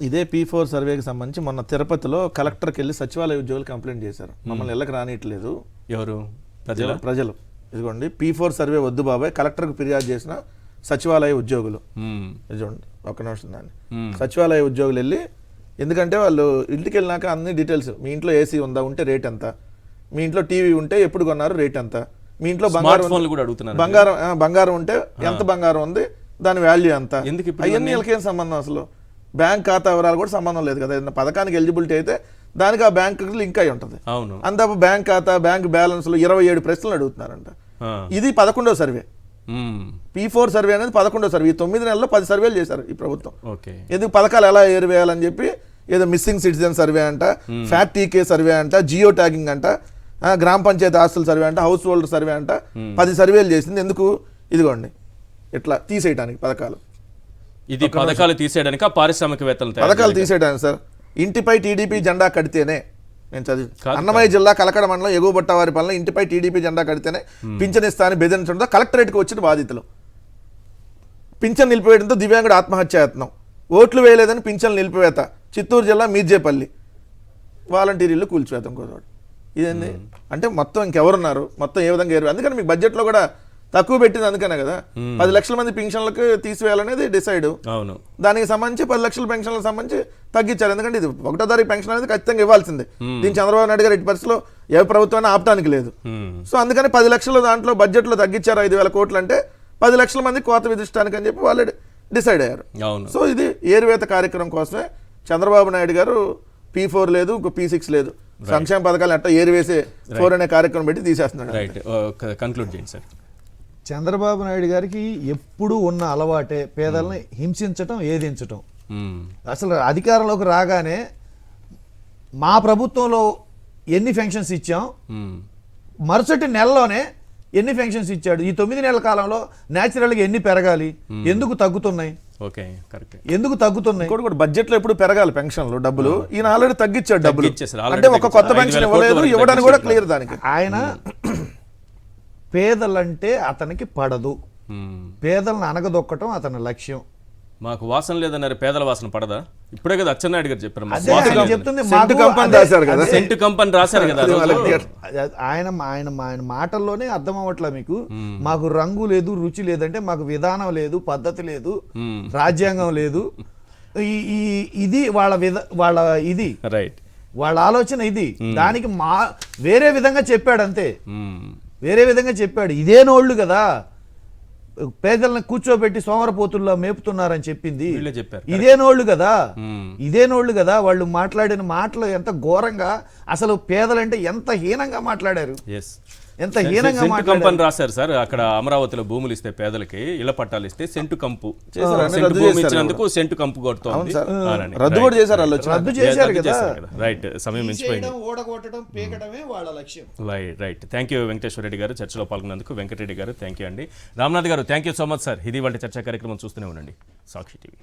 ఇదే P4 సర్వేకి సంబంధించి మొన్న తిరుపతిలో కలెక్టర్కి వెళ్ళి సచివాలయ ఉద్యోగులు కంప్లైంట్ చేశారు, మమ్మల్ని ఇళ్ళకి రానియట్లేదు. ఎవరు? ప్రజలు. ఇదిగోండి, P4 సర్వే వద్దు బాబాయ్, కలెక్టర్కి ఫిర్యాదు చేసిన సచివాలయ ఉద్యోగులు. ఇదిగోండి, ఒక్క నిమిషం దాన్ని. సచివాలయ ఉద్యోగులు వెళ్ళి, ఎందుకంటే వాళ్ళు ఇంటికి వెళ్ళినాక అన్ని డీటెయిల్స్, మీ ఇంట్లో ఏసీ ఉందా, ఉంటే రేట్ ఎంత, మీ ఇంట్లో టీవీ ఉంటే ఎప్పుడు కొన్నారు, రేట్ ఎంత, మీ ఇంట్లో బంగారం ఉంటే ఎంత బంగారం ఉంది, దాని వాల్యూ ఎంత, అవన్నీ వీళ్ళకేం సంబంధం? అసలు బ్యాంక్ ఖాతా వివరాలు కూడా సంబంధం లేదు కదా. ఏదైనా పథకానికి ఎలిజిబిలిటీ అయితే దానికి ఆ బ్యాంక్ లింక్ అయి ఉంటుంది. అంత బ్యాంక్ ఖాతా, బ్యాంక్ బ్యాలెన్స్ లో 27 ప్రశ్నలు అడుగుతున్నారంట. ఇది 11వ సర్వే. P4 సర్వే అనేది 11వ సర్వే. ఈ 9 నెలల్లో 10 సర్వేలు చేశారు ఈ ప్రభుత్వం. ఓకే. ఎందుకు పథకాలు ఎలా ఏరువేయాలని చెప్పి ఏదో మిస్సింగ్ సిటిజన్ సర్వే అంట, ఫ్యాట్ టీకే సర్వే అంట, జియో ట్యాగింగ్ అంట, గ్రామ పంచాయతీ ఆస్తుల సర్వే అంట, హౌస్ హోల్డర్ సర్వే అంట, 10 సర్వేలు చేసింది. ఎందుకు? ఇదిగోండి ఇట్లా తీసేయడానికి పథకాలు. ఇది పథకాలు తీసేయడానికి పారిశ్రామికవేత్తలు పథకాలు తీసేయడానికి సార్. ఇంటిపై టీడీపీ జెండా కడితేనే, నేను చదివి అన్నమయ్య జిల్లా కలకడ మండలం ఎగువ బొట్టవారి పనులు ఇంటిపై టీడీపీ జెండా కడితేనే పింఛన్ ఇస్తా అని బెదిరించడంతో కలెక్టరేట్కి వచ్చిన బాధితులు. పింఛన్ నిలిపివేయడంతో దివ్యాంగుడు ఆత్మహత్యాయత్నం. ఓట్లు వేయలేదని పింఛన్ నిలిపివేత. చిత్తూరు జిల్లా మీర్జేపల్లి వాలంటీర్లు కూల్చివేత. ఇంకోటి ఇదేంది అంటే మొత్తం ఇంకెవరున్నారు, మొత్తం ఏ విధంగా ఏరు. అందుకని మీకు బడ్జెట్లో కూడా తక్కువ పెట్టింది అందుకనే కదా. 10 లక్షల మంది పెన్షన్లకు తీసివేయాలనేది డిసైడ్. అవును. దానికి సంబంధించి 10 లక్షల పెన్షన్లకు సంబంధించి తగ్గించారు. ఎందుకంటే ఇది 1వ తారీఖు పెన్షన్ అనేది ఖచ్చితంగా ఇవ్వాల్సిందే. దీని చంద్రబాబు నాయుడు గారు ఇటు పరిస్థితిలో ఏ ప్రభుత్వాన్ని ఆపడానికి లేదు. సో అందుకని 10 లక్షల దాంట్లో బడ్జెట్లో తగ్గించారు 5,000 కోట్లు అంటే 10 లక్షల మంది కోత విధించడానికి అని చెప్పి వాళ్ళు డిసైడ్ అయ్యారు. సో ఇది ఏరువేత కార్యక్రమం కోసమే చంద్రబాబు నాయుడు గారు P4 లేదు, P6 లేదు, సంక్షేమ పథకాలు అట్లా ఏరువేసే 4 అనే కార్యక్రమం పెట్టి తీసేస్తున్నాడు. రైట్, కంక్లూడ్ చేయండి సార్. చంద్రబాబు నాయుడు గారికి ఎప్పుడూ ఉన్న అలవాటే పేదల్ని హింసించటం, ఏదించటం. అసలు అధికారంలోకి రాగానే మా ప్రభుత్వంలో ఎన్ని పెన్షన్స్ ఇచ్చాం, మరుసటి నెలలోనే ఎన్ని పెన్షన్స్ ఇచ్చాడు, ఈ 9 నెలల కాలంలో న్యాచురల్గా ఎన్ని పెరగాలి, ఎందుకు తగ్గుతున్నాయి, ఓకే కరెక్ట్, ఎందుకు తగ్గుతున్నాయి. కూడా బడ్జెట్లో ఎప్పుడు పెరగాలి పెన్షన్లు డబ్బులు, ఈయన ఆల్రెడీ తగ్గించాడు డబ్బులు. తగ్గించేశారు. అంటే ఒక కొత్త పెన్షన్ ఇవ్వలేదు, ఇవ్వడానికి కూడా క్లియర్. దానికి ఆయన పేదలంటే అతనికి పడదు, పేదలను అనగదొక్కటం అతని లక్ష్యం. మాకు వాసన లేదన్నారు, పేదల వాసన పడదా? ఇప్పుడే కదా అచ్చెన్నాయుడు గారు చెప్పారు. అదే ఆయన చెప్తుంది, సెంటు కంపెనీ రాశారు కదా. సెంటు కంపెనీ రాశారు కదా. ఆయన ఆయన మాటల్లోనే అర్థం అవ్వట్లా మీకు. మాకు రంగు లేదు, రుచి లేదంటే మాకు విధానం లేదు, పద్ధతి లేదు, రాజ్యాంగం లేదు. ఇది వాళ్ళ ఇది రైట్, వాళ్ళ ఆలోచన ఇది. దానికి వేరే విధంగా చెప్పాడు అంతే, వేరే విధంగా చెప్పాడు. ఇదే నోళ్ళు కదా పేదలను కూర్చోబెట్టి సోమరపోతుల్లో మేపుతున్నారని చెప్పింది, ఇదే నోళ్ళు కదా, ఇదే నోళ్ళు కదా. వాళ్ళు మాట్లాడిన మాటలు ఎంత ఘోరంగా, అసలు పేదలంటే ఎంత హీనంగా మాట్లాడారు, ఎంత హీనంగా కంపెనీ రాశారు సార్. అక్కడ అమరావతిలో భూములు ఇస్తే పేదలకి ఇళ్ల పట్టాలు ఇస్తే సెంటు కంపు ఇచ్చినందుకు సెంటు కంపు కొడుతోంది. రద్దు చేశారు కదా. రైట్, సమయం మించిపోయింది. ఓడగొట్టడం, పీకడమే వాళ్ళ లక్ష్యం. Right, thank you Venkateswara Reddy గారు, చర్చలో పాల్గొన్నందుకు. వెంకటరెడ్డి గారు థ్యాంక్ యూ అండి. రామ్నాథ్ గారు thank you so much sir. ఇది వాళ్ళ చర్చా కార్యక్రమం చూస్తూనే ఉండండి సాక్షి టీవీ.